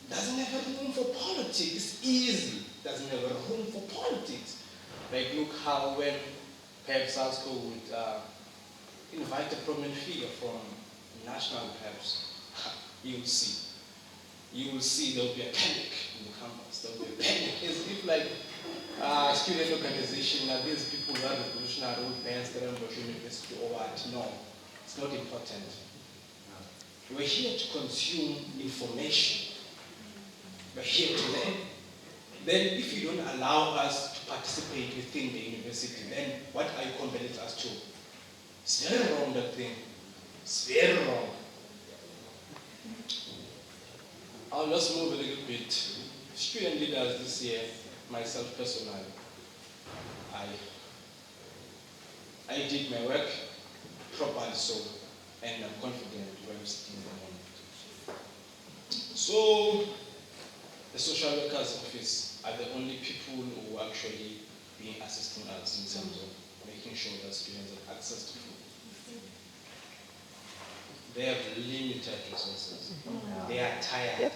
Doesn't have a room for politics. It's easy. Doesn't have a room for politics. Like, look how when perhaps South School would invite a prominent figure from national perhaps, you will see. You will see there will be a panic in the campus. There will be a panic. As if like student organization, these people who are revolutionary old bands, Stellenbosch University or what. No, it's not important. We're here to consume information. We're here to learn. Then if you don't allow us to participate within the university, then what are you compelling us to? It's very wrong, that thing. It's very wrong. I'll just move a little bit. Student leaders this year, myself personally, I did my work properly, so and I'm confident where I'm sitting at the moment. So, the social workers office are the only people who are actually being assisting us in terms of making sure that students have access to food. They have limited resources. They are tired.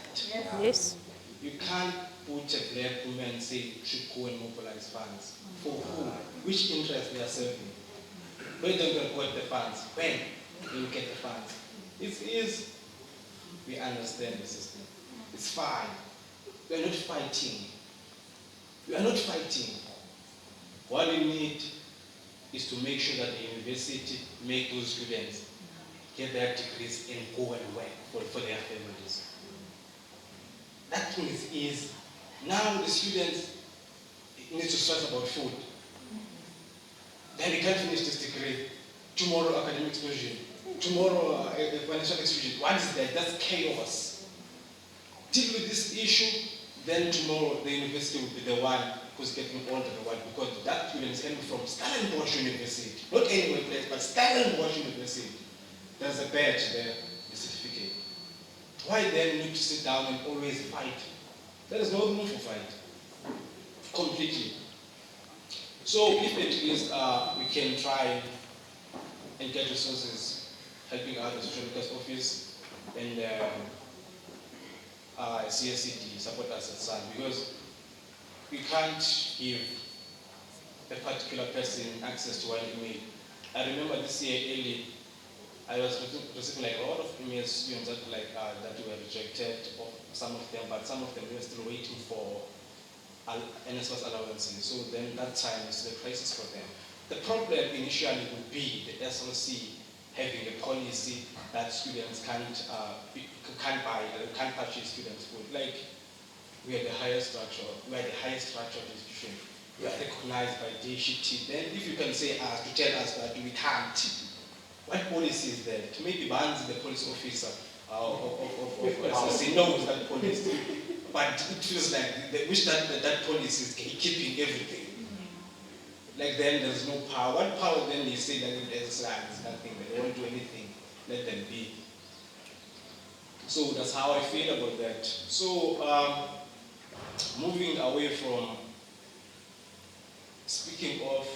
Yes. You can't put a black woman and say you should go and mobilize funds. For who? Which interest they are serving? When they're going to get the funds? When they will get the funds? It is, we understand the system. It's fine. We are not fighting. We are not fighting. What we need is to make sure that the university make those students get their degrees and go and work for their families. That thing is easy. Now the students need to stress about food. Then they can't finish this degree. Tomorrow academic exclusion. Tomorrow financial exclusion. What is that? That's chaos. Deal with this issue, then tomorrow the university will be the one who's getting older, the one, because that student is coming from Stellenbosch University. Not anywhere place, but Stellenbosch University. There's a badge there, the certificate. Why then need to sit down and always fight? There is no room for fight. Completely. So if at least we can try and get resources helping out the social workers office and CSCD support us at SAN, because we can't give a particular person access to one email. I remember this year early, I was receiving like a lot of emails, students that that were rejected, or some of them, but some of them were still waiting for NSFAS allowances. So then that time is the crisis for them. The problem initially would be the SLC having a policy that students can't purchase students' food. Like, we are the highest structure institution. We are recognized by DHT. Then if you can say us, to tell us that we can't, what policy is there? Maybe Banzi, the police officer of SLC, knows that policy. But it feels like that policy is keeping everything. Like then there's no power. What power then you say that there's nothing, they won't do anything, let them be. So that's how I feel about that. So moving away from speaking of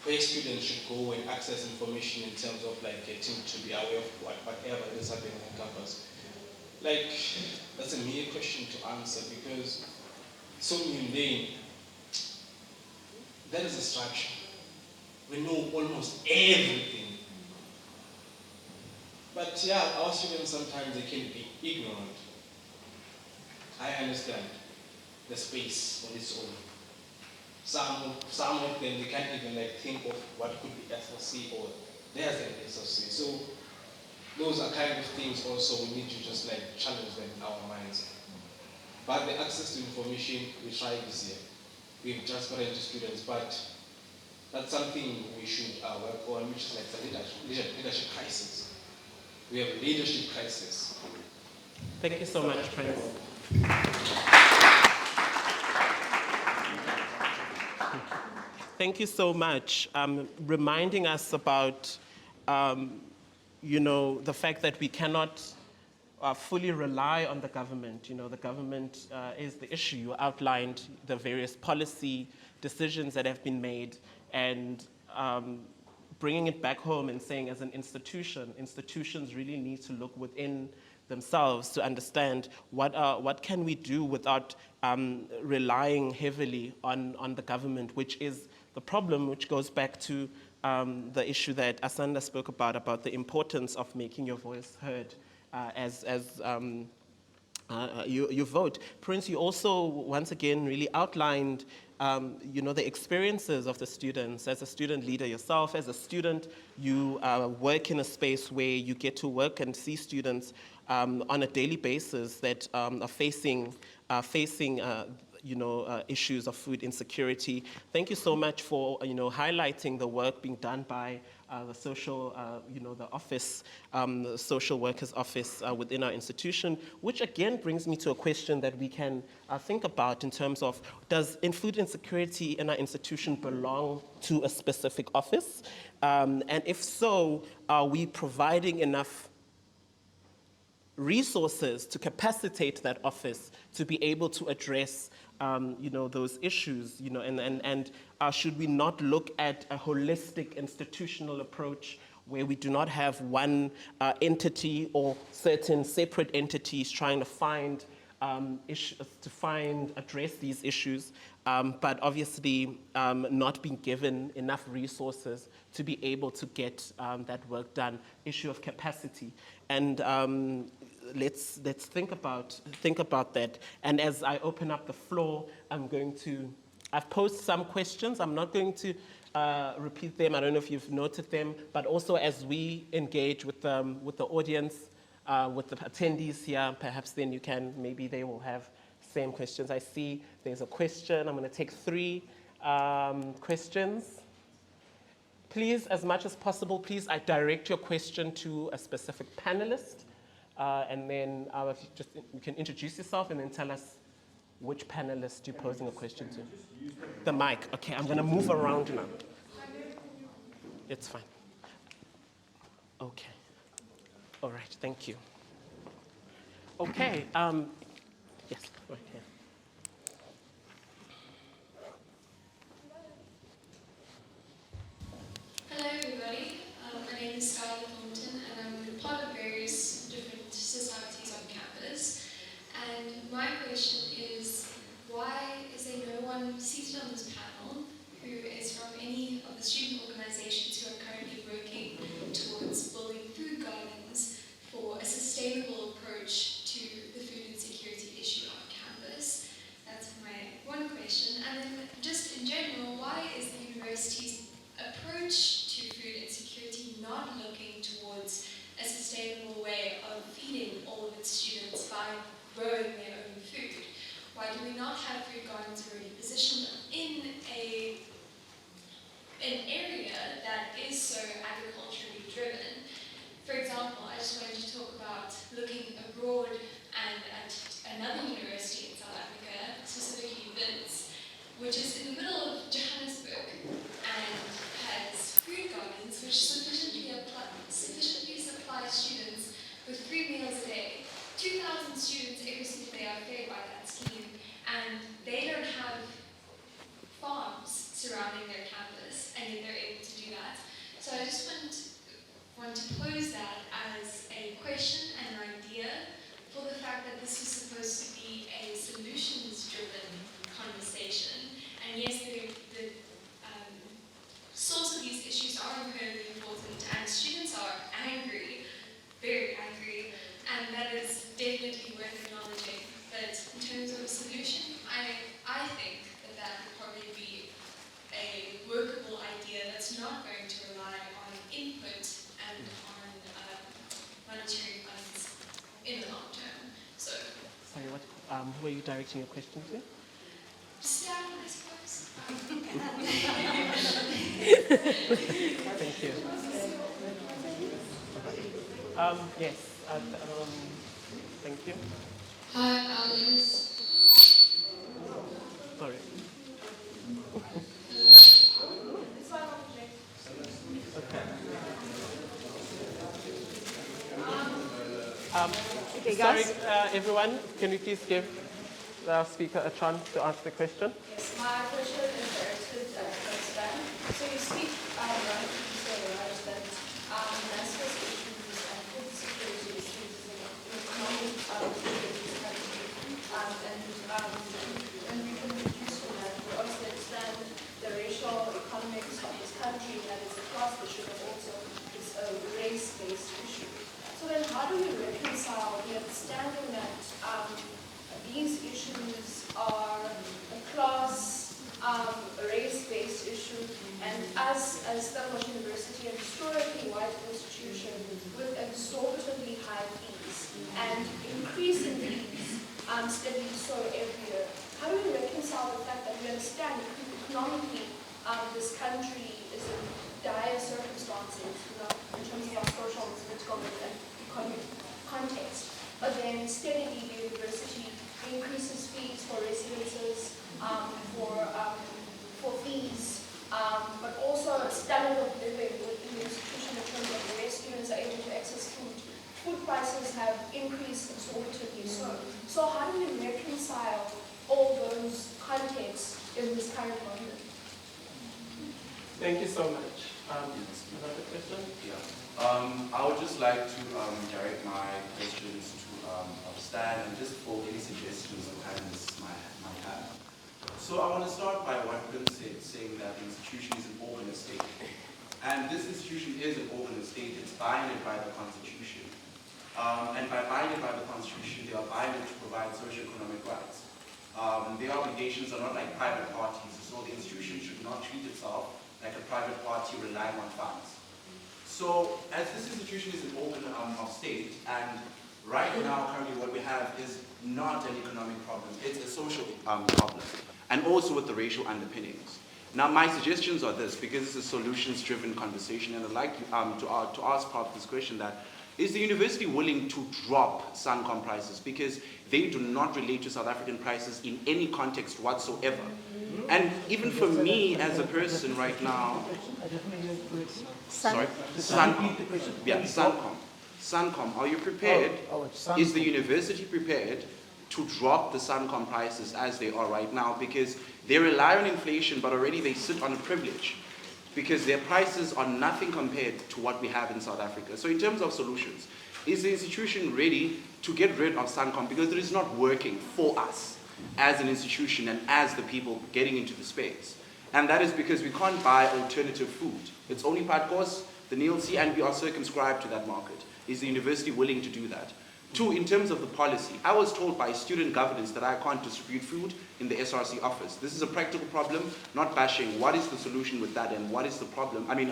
where students should go and access information in terms of like getting to be aware of whatever is happening on campus. Like, that's a mere question to answer because so mundane. That is a structure. We know almost everything. But yeah, our students sometimes they can be ignorant. I understand the space on its own. Some of them they can't even like think of what could be SLC or there's an SLC. So those are kind of things also we need to just like challenge them in our minds. But the access to information we try this year. We've transparent to students, but that's something we should work on, which is like the leadership crisis. We have leadership crisis. Thank you so much, Prince. Thank you so much. Reminding us about, the fact that we cannot fully rely on the government. The government is the issue. You outlined the various policy decisions that have been made, and bringing it back home and saying, as an institution, institutions really need to look within themselves to understand what can we do without relying heavily on the government, which is the problem, which goes back to the issue that Asanda spoke about the importance of making your voice heard as you vote. Prince, you also once again really outlined the experiences of the students. As a student leader yourself, as a student, you work in a space where you get to work and see students on a daily basis that are facing facing issues of food insecurity. Thank you so much for highlighting the work being done by the social, the office, the social workers office within our institution, which again brings me to a question that we can think about in terms of, does food insecurity in our institution belong to a specific office? And if so, are we providing enough resources to capacitate that office to be able to address those issues, and should we not look at a holistic institutional approach where we do not have one entity or certain separate entities trying to find address these issues, but obviously not being given enough resources to be able to get that work done, issue of capacity. And let's think about that. And as I open up the floor, I've posed some questions. I'm not going to repeat them. I don't know if you've noted them, but also as we engage with the audience, with the attendees here, perhaps then maybe they will have same questions. I see there's a question. I'm going to take 3 questions. Please, as much as possible, please direct your question to a specific panelist, and then you can introduce yourself and then tell us which panelist you're posing a question to. The mic. Okay, I'm going to move around now. It's fine. Okay. All right, thank you. Okay, yes, right here. Hello everybody, my name is Scarlett Thornton and I'm part of various different societies on campus. And my question is, why is there no one seated on this panel who is from any of the student organizations who are currently working towards building food gardens for a sustainable approach to the food insecurity issue on campus? That's my one question. And then just in general, why is the university's approach to food insecurity not looking towards a sustainable way of feeding all of its students by growing their own food? Why do we not have food gardens already positioned in an area that is so agriculturally driven? For example, I just wanted to talk about looking abroad and at another university in South Africa, specifically Wits, which is in the middle of Johannesburg and has food gardens which sufficiently supply students with 3 meals a day. 2,000 students every single day are fed by that scheme, and they don't have farms surrounding their campus, and yet they're able to do that. So I just want to pose that as a question and an idea for the fact that this was supposed to be a solutions-driven conversation. And yes, the source of these issues are incredibly important, and students are angry, very angry, and that is definitely worth acknowledging. But in terms of a solution, I think that would probably be a workable idea that's not going to rely on input and on monetary funds in the long term. So, Sorry, who are you directing your question to? just yeah, I suppose. Thank you. Yes, thank you. Hi, my name is. Sorry. Okay, Sorry, guys. everyone, can we please give the speaker a chance to answer the question? Yes, my question is directed at Stan. So you speak right that national issues and food security issues in economic security country, and we can reduce from that. We also understand the racial economics of this country, that it's a class issue, but also it's a race-based issue. So then how do we reconcile the understanding that these issues are a class, race-based issue, and us as Stellenbosch University, a historically white institution with exorbitantly high fees and increasing fees steadily so every year. How do we reconcile the fact that we understand economically this country is in dire circumstances, in terms of our social, political, and economic context, but then steadily the university increases fees for residences, for fees, but also standard of living within the institution in terms of where students are able to access food. Food prices have increased exorbitantly. So how do we reconcile all those contexts in this current moment? Thank you so much. Another question? Yeah. I would just like to direct my questions to Stan and just for any suggestions the panelists might have. So I want to start by what Prim said, saying that the institution is an organ of state. And this institution is an organ of state. It's binded by the Constitution. And by binded by the Constitution, they are binded to provide socio-economic rights. Their obligations are not like private parties, so the institution should not treat itself like a private party relying on funds. So, as this institution is an organ of state, and right now, currently what we have is not an economic problem, it's a social problem, and also with the racial underpinnings. Now, my suggestions are this, because it's a solutions-driven conversation, and I'd like to ask part of this question that, is the university willing to drop Suncom prices because they do not relate to South African prices in any context whatsoever? And even for me as a person right now, sorry, Suncom, yeah, Suncom, are you prepared? Is the university prepared to drop the Suncom prices as they are right now? Because they rely on inflation, but already they sit on a privilege, because their prices are nothing compared to what we have in South Africa. So in terms of solutions, is the institution ready to get rid of Suncom because it is not working for us as an institution and as the people getting into the space? And that is because we can't buy alternative food. It's only part course, the NLC, and we are circumscribed to that market. Is the university willing to do that? Two, in terms of the policy, I was told by student governance that I can't distribute food in the SRC office. This is a practical problem, not bashing. What is the solution with that, and what is the problem? I mean,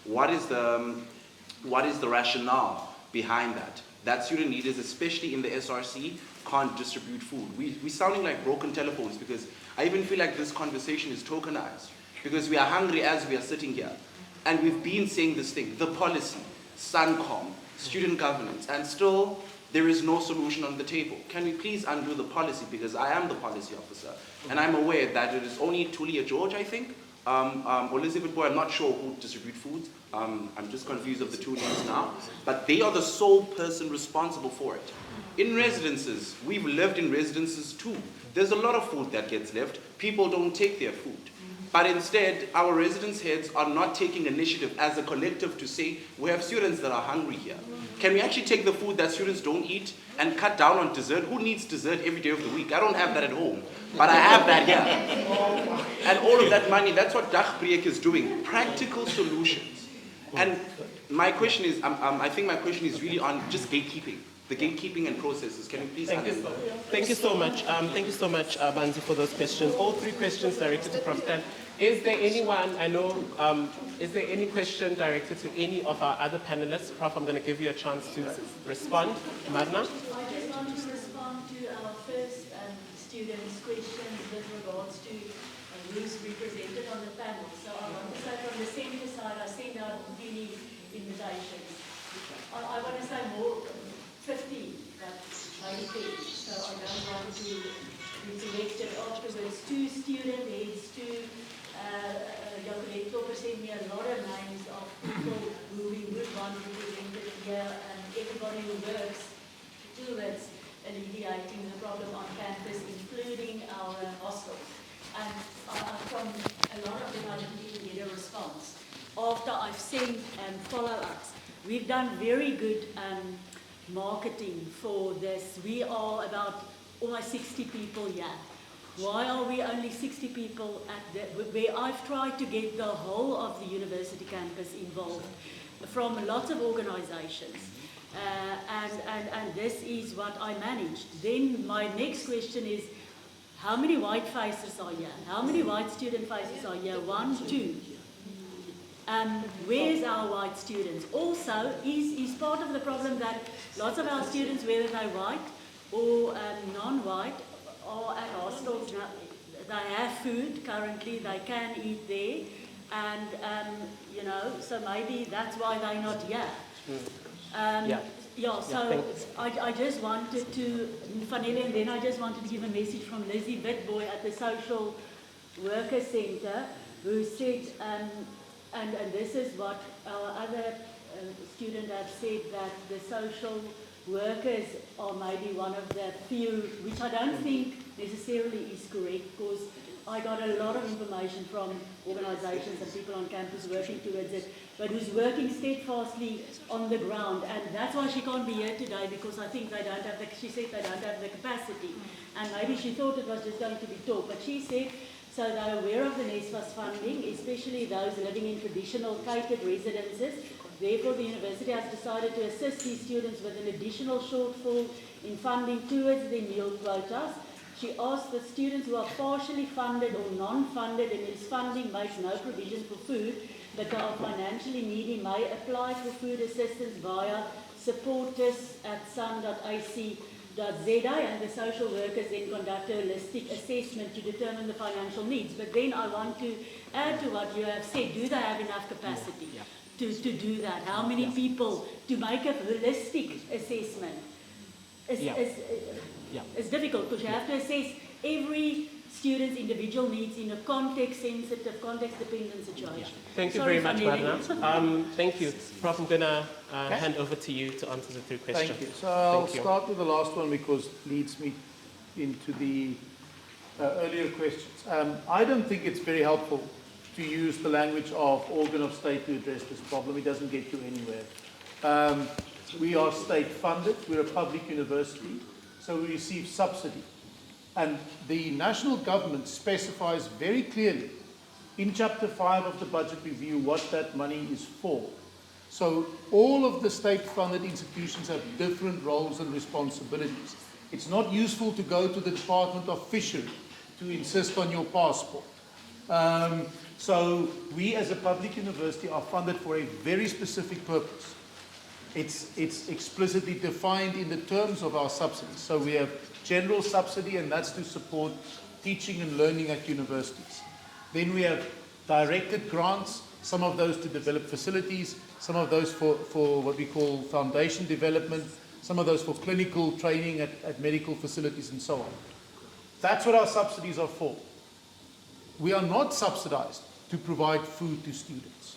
what is the rationale behind that? That student leaders, especially in the SRC, can't distribute food. We're sounding like broken telephones, because I even feel like this conversation is tokenized, because we are hungry as we are sitting here. And we've been saying this thing, the policy, Suncom, student governance, and still there is no solution on the table. Can we please undo the policy? Because I am the policy officer, and I'm aware that it is only Tulia George, I think, or Elizabeth Boy, I'm not sure who distribute food. I'm just confused of the two names now. But they are the sole person responsible for it. In residences, we've lived in residences too. There's a lot of food that gets left. People don't take their food. But instead, our residence heads are not taking initiative as a collective to say, we have students that are hungry here. Can we actually take the food that students don't eat and cut down on dessert? Who needs dessert every day of the week? I don't have that at home, but I have that here. And all of that money, that's what Dagbreek is doing, practical solutions. And my question is, I think my question is really on just gatekeeping. The gatekeeping and processes. Can you please Thank you so much. Thank you so much, Banzi, for those questions. All three questions directed to Prof. Stan. Is there anyone, is there any question directed to any of our other panelists? Prof, I'm going to give you a chance to respond. Magna? I just want to respond to our first students' questions with regards to who's represented on the panel. So I want to say from the centre side, I sent out many invitations. I want to say more, 50, but maybe 10. So I don't want to be selected afterwards. 2 student heads, 2 Dr. Lector sent me a lot of names of people who we would want represented here, and everybody who works towards alleviating the problem on campus, including our hostels. And from a lot of them, I didn't even get a response. After I've sent follow-ups, we've done very good marketing for this. We are about almost 60 people here. Why are we only 60 people where I've tried to get the whole of the university campus involved from lots of organizations. And this is what I managed. Then my next question is, how many white faces are here? How many white student faces are here? 1, 2. Where's our white students? Also, is part of the problem that lots of our students, whether they're white or non-white are at hostels now. They have food currently, they can eat there, and you know, so maybe that's why they're not here. So I just wanted to, Fanele, and then I just wanted to give a message from Lizzie Witboy at the Social Worker Centre, who said, and this is what our other student have said, that the social workers are maybe one of the few, which I don't think necessarily is correct, because I got a lot of information from organisations and people on campus working towards it, but who's working steadfastly on the ground, and that's why she can't be here today, because I think they don't have the, she said they don't have the capacity, and maybe she thought it was just going to be talk, but she said, so they're aware of the NSFAS funding, especially those living in traditional catered residences. Therefore, the university has decided to assist these students with an additional shortfall in funding towards their meal quotas. She asked that students who are partially funded or non-funded and whose funding makes no provision for food, but are financially needy, may apply for food assistance via supporters@sun.ac.za, and the social workers then conduct a holistic assessment to determine the financial needs. But then I want to add to what you have said, do they have enough capacity to do that? How many people to make a holistic assessment? It's difficult because you have to assess every student's individual needs in a context-sensitive, context-dependent situation. Thank you very much, Varna. Thank you. Prof, I'm going to hand over to you to answer the three questions. Thank you. So I'll start with the last one because it leads me into the earlier questions. I don't think it's very helpful to use the language of organ of state to address this problem. It doesn't get you anywhere. We are state funded. We're a public university, so we receive subsidy. And the national government specifies very clearly in Chapter 5 of the Budget Review what that money is for. So all of the state-funded institutions have different roles and responsibilities. It's not useful to go to the Department of Fishery to insist on your passport. So we as a public university are funded for a very specific purpose. It's explicitly defined in the terms of our subsidies. So we have general subsidy, and that's to support teaching and learning at universities. Then we have directed grants, some of those to develop facilities, some of those for what we call foundation development, some of those for clinical training at medical facilities and so on. That's what our subsidies are for. We are not subsidized to provide food to students.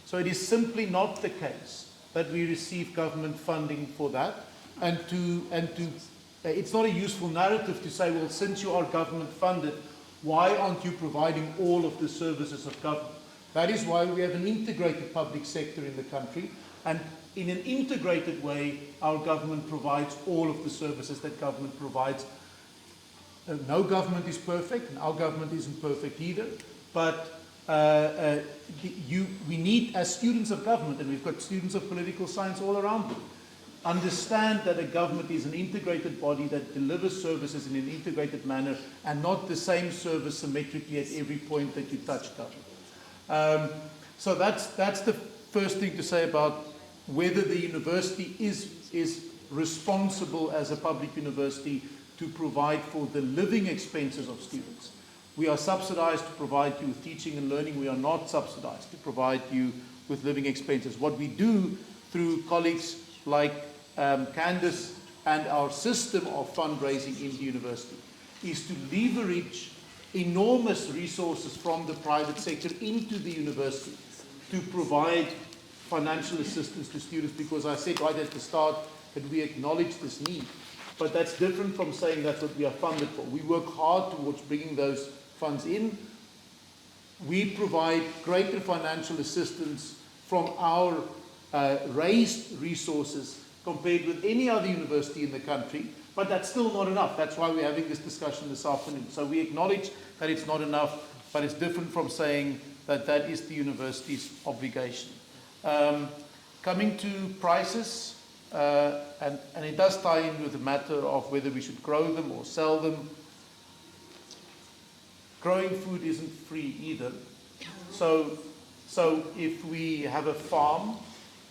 So it is simply not the case that we receive government funding for that, and it's not a useful narrative to say, well, since you are government funded, why aren't you providing all of the services of government? That is why we have an integrated public sector in the country, and in an integrated way, our government provides all of the services that government provides. No government is perfect, and our government isn't perfect either, but we need, as students of government, and we've got students of political science all around them, understand that a government is an integrated body that delivers services in an integrated manner and not the same service symmetrically at every point that you touch government. So that's the first thing to say about whether the university is responsible as a public university to provide for the living expenses of students. We are subsidized to provide you with teaching and learning. We are not subsidized to provide you with living expenses. What we do through colleagues like Candice and our system of fundraising in the university is to leverage enormous resources from the private sector into the university to provide financial assistance to students, because I said right at the start that we acknowledge this need. But that's different from saying that's what we are funded for. We work hard towards bringing those funds in. We provide greater financial assistance from our raised resources compared with any other university in the country, but that's still not enough. That's why we're having this discussion this afternoon. So we acknowledge that it's not enough, but it's different from saying that that is the university's obligation. Coming to prices, and it does tie in with the matter of whether we should grow them or sell them. Growing food isn't free either. So if we have a farm,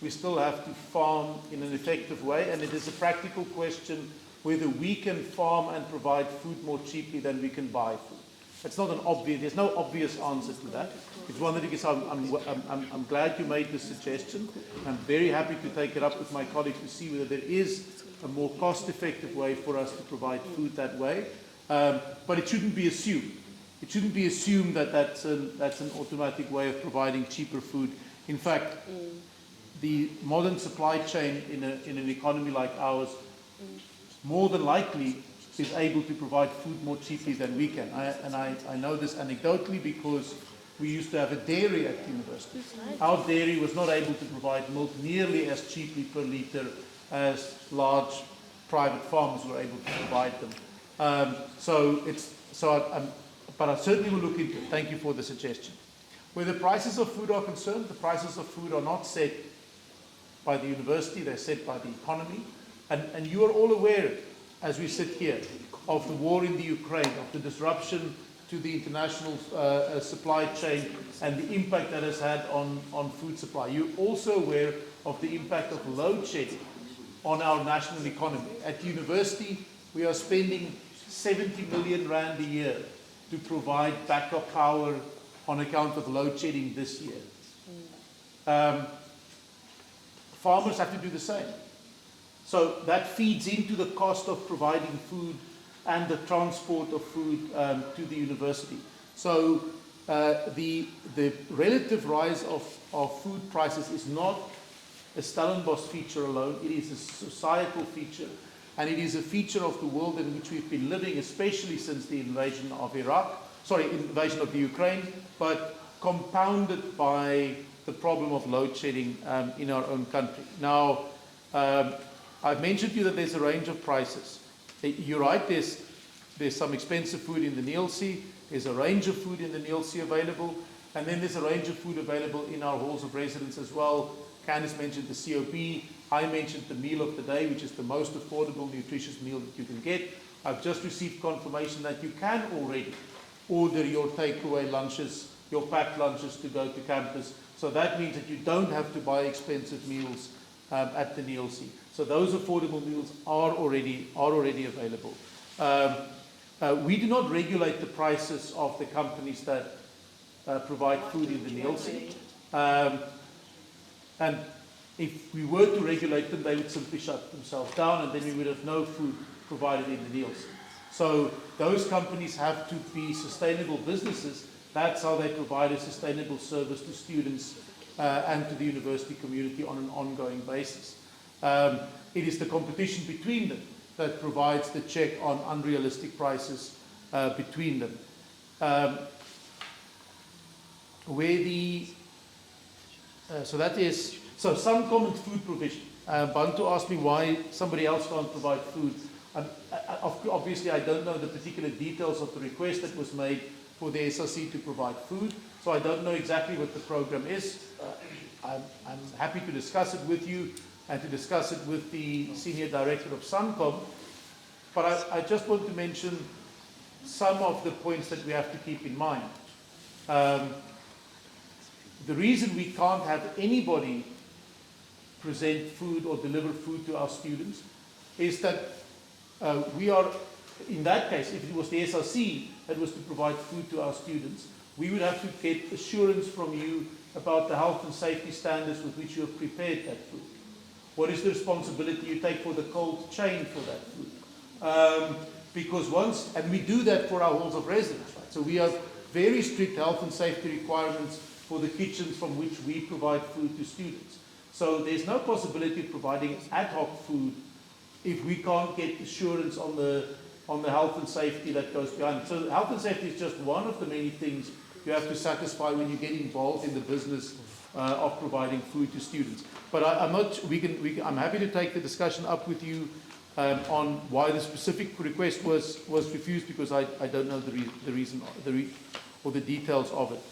we still have to farm in an effective way, and it is a practical question whether we can farm and provide food more cheaply than we can buy food. It's not an obvious, there's no obvious answer to that. It's one that you can say, I'm glad you made this suggestion. I'm very happy to take it up with my colleagues to see whether there is a more cost-effective way for us to provide food that way. But it shouldn't be assumed. It shouldn't be assumed that that's an automatic way of providing cheaper food. In fact, the modern supply chain in an economy like ours more than likely is able to provide food more cheaply than we can. I know this anecdotally because we used to have a dairy at university. Our dairy was not able to provide milk nearly as cheaply per litre as large private farms were able to provide them. But I certainly will look into it. Thank you for the suggestion. Where the prices of food are concerned, the prices of food are not set by the university, they're set by the economy. And you are all aware, as we sit here, of the war in the Ukraine, of the disruption to the international supply chain and the impact that has had on food supply. You're also aware of the impact of load shedding on our national economy. At university, we are spending 70 million rand a year to provide backup power on account of load shedding this year. Farmers have to do the same. So that feeds into the cost of providing food and the transport of food to the university. So the relative rise of food prices is not a Stellenbosch feature alone. It is a societal feature, and it is a feature of the world in which we've been living, especially since the invasion of invasion of the Ukraine, but compounded by the problem of load shedding in our own country. Now, I've mentioned to you that there's a range of prices. You're right, there's some expensive food in the Nielsee, there's a range of food in the Nielsee available, and then there's a range of food available in our halls of residence as well. Candice mentioned the COP, I mentioned the meal of the day, which is the most affordable, nutritious meal that you can get. I've just received confirmation that you can already order your takeaway lunches, your packed lunches to go to campus. So that means that you don't have to buy expensive meals at the Nielsee. So those affordable meals are already available. We do not regulate the prices of the companies that provide food in the Nielsee. And if we were to regulate them, they would simply shut themselves down, and then we would have no food provided in the Nielsee. So those companies have to be sustainable businesses. That's how they provide a sustainable service to students and to the university community on an ongoing basis. It is the competition between them that provides the check on unrealistic prices between them. So some common food provision. Bantu asked me why somebody else can't provide food. Obviously, I don't know the particular details of the request that was made for the SRC to provide food, so I don't know exactly what the program is. I'm happy to discuss it with you and to discuss it with the Senior Director of Suncom, but I just want to mention some of the points that we have to keep in mind. The reason we can't have anybody present food or deliver food to our students is that we are, in that case, if it was the SRC that was to provide food to our students, we would have to get assurance from you about the health and safety standards with which you have prepared that food. What is the responsibility you take for the cold chain for that food? Because and we do that for our halls of residence, right? So we have very strict health and safety requirements for the kitchens from which we provide food to students. So there's no possibility of providing ad hoc food if we can't get assurance on the health and safety that goes behind it. So health and safety is just one of the many things you have to satisfy when you get involved in the business of providing food to students. But I'm happy to take the discussion up with you on why the specific request was refused, because I don't know the reason or the details of it.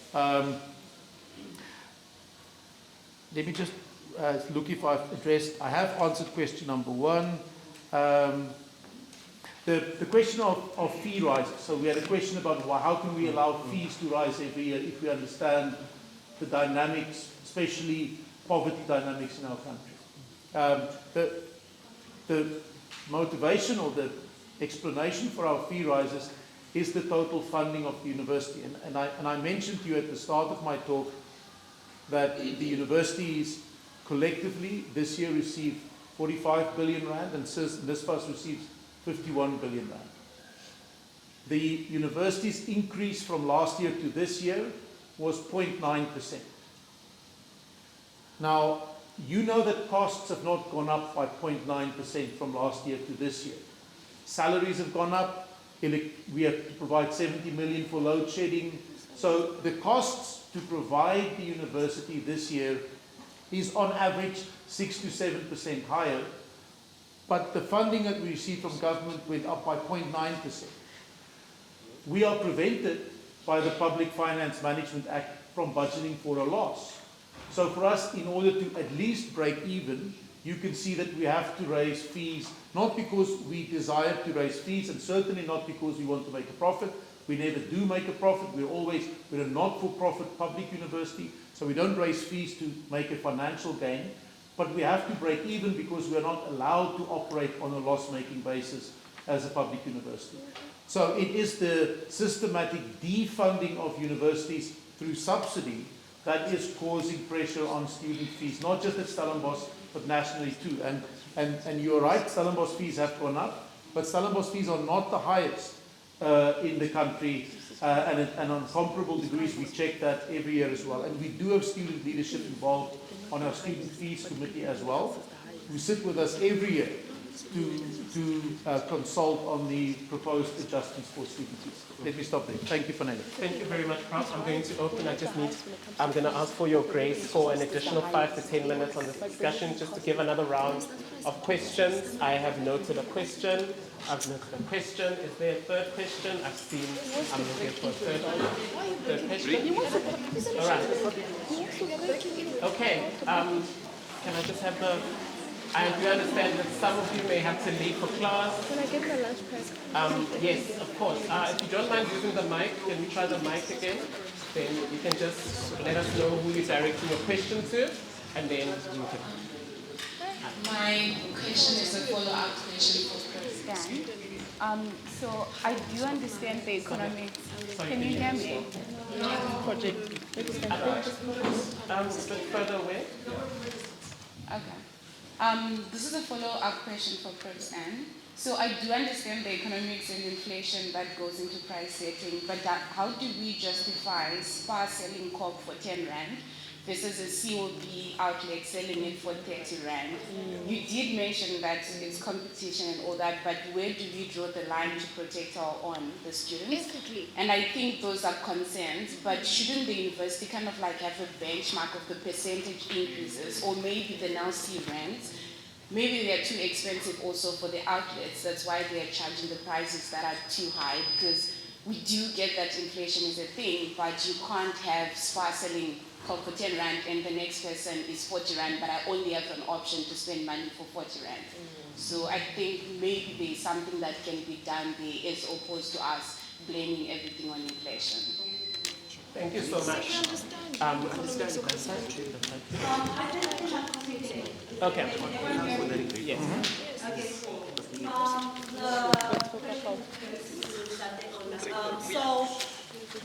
Let me just look if I've addressed. I have answered question number 1. The question of fee rises. So we had a question about how can we allow fees to rise every year if we understand the dynamics, especially poverty dynamics in our country. motivation or the explanation for our fee rises is the total funding of the university. And I mentioned to you at the start of my talk that the universities collectively this year receive 45 billion rand and NSFAS receives 51 billion rand. The university's increase from last year to this year was 0.9%. Now, you know that costs have not gone up by 0.9% from last year to this year. Salaries have gone up. We have to provide 70 million for load shedding. So the costs to provide the university this year is on average 6 to 7% higher. But the funding that we received from government went up by 0.9%. We are prevented by the Public Finance Management Act from budgeting for a loss. So for us, in order to at least break even, you can see that we have to raise fees, not because we desire to raise fees, and certainly not because we want to make a profit. We never do make a profit. We're a not-for-profit public university, so we don't raise fees to make a financial gain. But we have to break even because we're not allowed to operate on a loss-making basis as a public university. So it is the systematic defunding of universities through subsidy that is causing pressure on student fees, not just at Stellenbosch, but nationally too. And you're right, Stellenbosch fees have gone up, but Stellenbosch fees are not the highest in the country, and on comparable degrees, we check that every year as well. And we do have student leadership involved on our student fees committee as well, who sit with us every year to consult on the proposed adjustments for student fees. Let me stop there. Thank you, Fanele. Thank you very much, Prof. I'm going to open. I'm going to ask for your grace for an additional 5 to 10 minutes on this discussion, just to give another round of questions. I have noted a question. I've noted a question. Is there a third question? I've seen. I'm looking for a third question. All right. Okay. Can I just have the... I do understand that some of you may have to leave for class. Can I get the lunch break? Yes, of course. If you don't mind using the mic, can we try the mic again? Then you can just let us know who you're directing your question to, and then we can... My question is a follow-up question for Stan. So I do understand the economics. Can you hear me? Project. A bit further away. Okay. This is a follow-up question for Stan. So I do understand the economics and inflation that goes into price setting, but how do we justify SPAR selling coke for 10 rand versus a COB outlet selling it for 30 rand? You did mention that it's competition and all that, but where do we draw the line to protect our own, the students? Exactly. And I think those are concerns, but shouldn't the university kind of like have a benchmark of the percentage increases, or maybe the now C rents? Maybe they're too expensive also for the outlets. That's why they're charging the prices that are too high, because we do get that inflation is a thing, but you can't have SPAR selling for 10 rand and the next person is 40 rand, but I only have an option to spend money for 40 rand. So I think maybe there's something that can be done there as opposed to us blaming everything on inflation. Thank you so much. I didn't have coffee today. Okay. Yes. So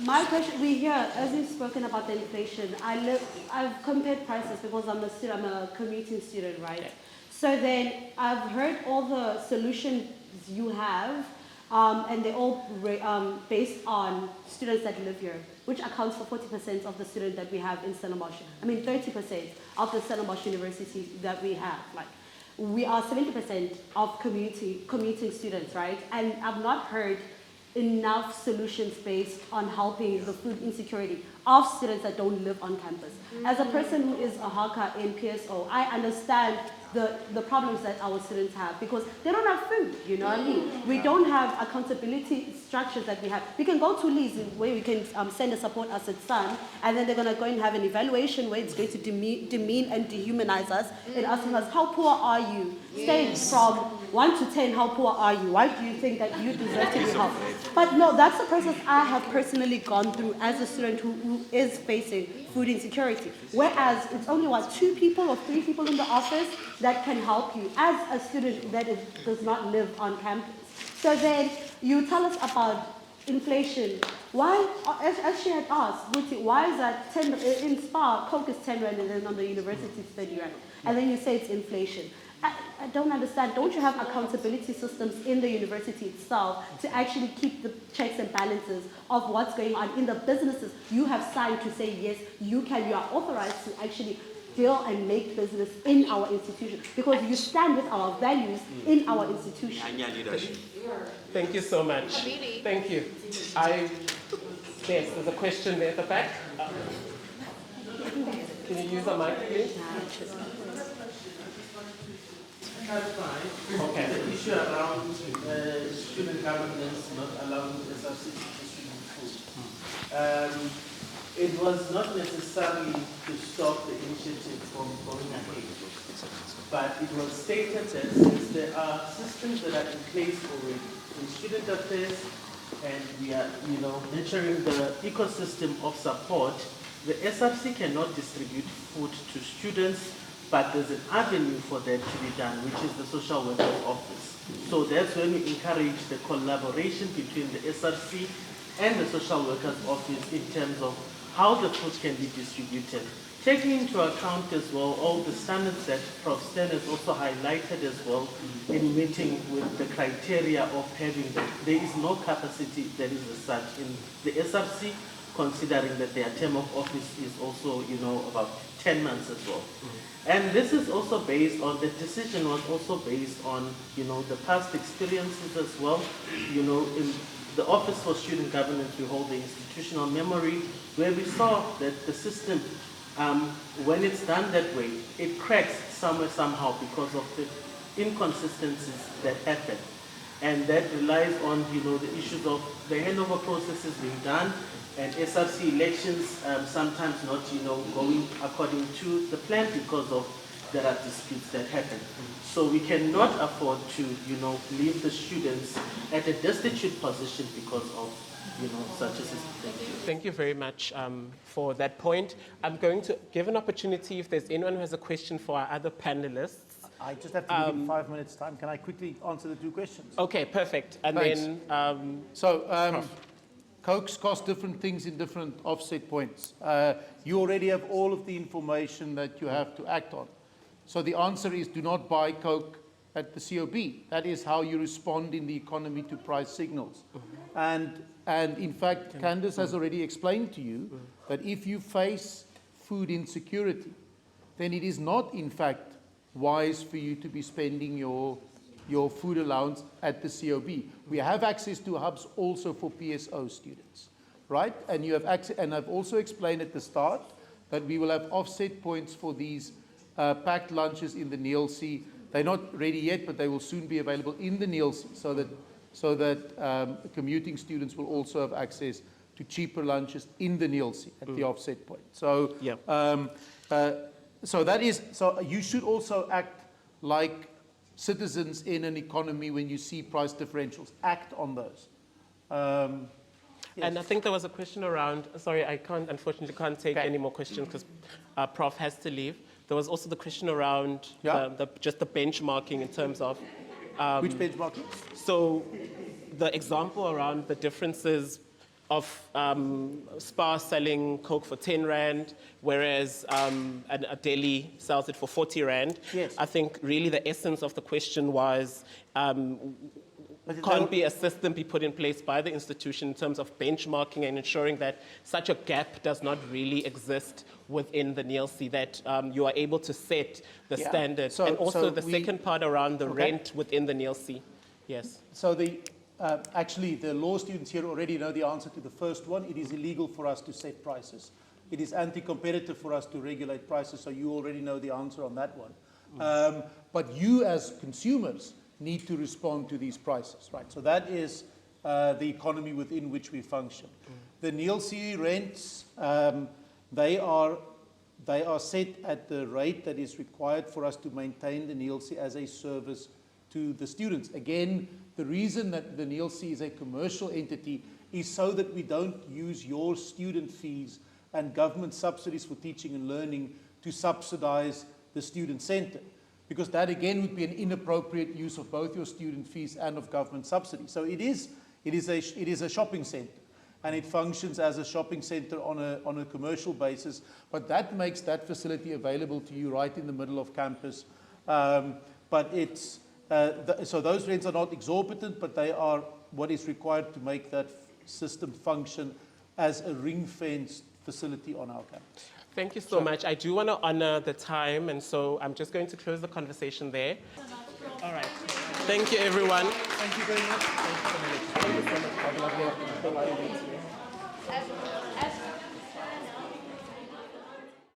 my question, we hear, as you've spoken about the inflation, I've compared prices because I'm a commuting student, right? So then I've heard all the solutions you have, and they're all based on students that live here, which accounts for 40% of the students that we have in Stellenbosch. 30% of the Stellenbosch University that we have. Like, we are 70% of commuting students, right? And I've not heard enough solutions based on helping the food insecurity of students that don't live on campus. As a person who is a hawker in PSO, I understand the problems that our students have because they don't have food, you know what I mean? We don't have accountability structures that we have. We can go to Leeds where we can send a support asset son, and then they're going to go and have an evaluation where it's going to demean and dehumanize us and asking us, how poor are you? Staying from 1 to 10, how poor are you? Why do you think that you deserve to be helped? But no, that's the process I have personally gone through as a student who is facing food insecurity. Whereas it's only, 2 people or 3 people in the office that can help you as a student that does not live on campus. So then you tell us about inflation. Why, as she had asked, Guti, why is that 10, in Spa, Coke is 10 rand and then on the university it's 30 rand? And then you say it's inflation. I don't understand. Don't you have accountability systems in the university itself to actually keep the checks and balances of what's going on in the businesses you have signed to say, yes, you are authorized to actually deal and make business in our institution because you stand with our values in our institution. Thank you so much. Thank you. Yes, there's a question there at the back. Can you use a mic, please? Okay. The issue around student governance not allowing SRC to distribute food. It was not necessarily to stop the initiative from going ahead, but it was stated that since there are systems that are in place already in student affairs, and we are, nurturing the ecosystem of support, the SRC cannot distribute food to students, but there's an avenue for that to be done, which is the social worker's office. So that's when we encourage the collaboration between the SRC and the social worker's office in terms of how the food can be distributed. Taking into account as well all the standards that Prof. Stan has also highlighted as well in meeting with the criteria of having that. There is no capacity that is as such in the SRC, considering that their term of office is also, about 10 months as well. And this is also based on, the decision was also based on, the past experiences as well. In the Office for Student Governance, we hold the institutional memory, where we saw that the system, when it's done that way, it cracks somewhere, somehow, because of the inconsistencies that happen. And that relies on, the issues of the handover processes being done, and SRC elections sometimes not, going according to the plan because of there are disputes that happen. So we cannot afford to, leave the students at a destitute position because of, such a system. Thank you very much for that point. I'm going to give an opportunity if there's anyone who has a question for our other panelists. I just have to give you 5 minutes time. Can I quickly answer the two questions? Okay, perfect. And Thanks. then, Cokes cost different things in different offset points. You already have all of the information that you have to act on. So the answer is do not buy Coke at the COB. That is how you respond in the economy to price signals. And in fact, Candice has already explained to you that if you face food insecurity, then it is not, in fact, wise for you to be spending your food allowance at the COB. We have access to hubs also for PSO students, right? And you have access, and I've also explained at the start that we will have offset points for these packed lunches in the NLC. They're not ready yet, but they will soon be available in the NLC so that commuting students will also have access to cheaper lunches in the NLC at the offset point. So, so you should also act like citizens in an economy when you see price differentials. Act on those. Yes. And I think there was a question around, sorry, I unfortunately can't take any more questions because Prof has to leave. There was also the question around just the benchmarking in terms of... which benchmarking? So the example around the differences of Spar selling Coke for 10 Rand, whereas a deli sells it for 40 Rand. Yes. I think really the essence of the question was, can't be a system be put in place by the institution in terms of benchmarking and ensuring that such a gap does not really exist within the NLC, that you are able to set the standard. And also the second part around the rent within the NLC. Yes. So actually, the law students here already know the answer to the first one. It is illegal for us to set prices. It is anti-competitive for us to regulate prices, so you already know the answer on that one. But you as consumers need to respond to these prices, right? So that is the economy within which we function. The NLC rents, they are set at the rate that is required for us to maintain the NLC as a service to the students. Again, the reason that the NLC is a commercial entity is so that we don't use your student fees and government subsidies for teaching and learning to subsidize the student center. because that again would be an inappropriate use of both your student fees and of government subsidy. So it is a shopping centre, and it functions as a shopping centre on a commercial basis, but that makes that facility available to you right in the middle of campus. But it's, so those rents are not exorbitant, but they are what is required to make that system function as a ring-fenced facility on our campus. Thank you so much. I do want to honor the time, and so I'm just going to close the conversation there. All right. Thank you, everyone. Thank you very much. Thank you so much. Have a lovely afternoon. Thank you.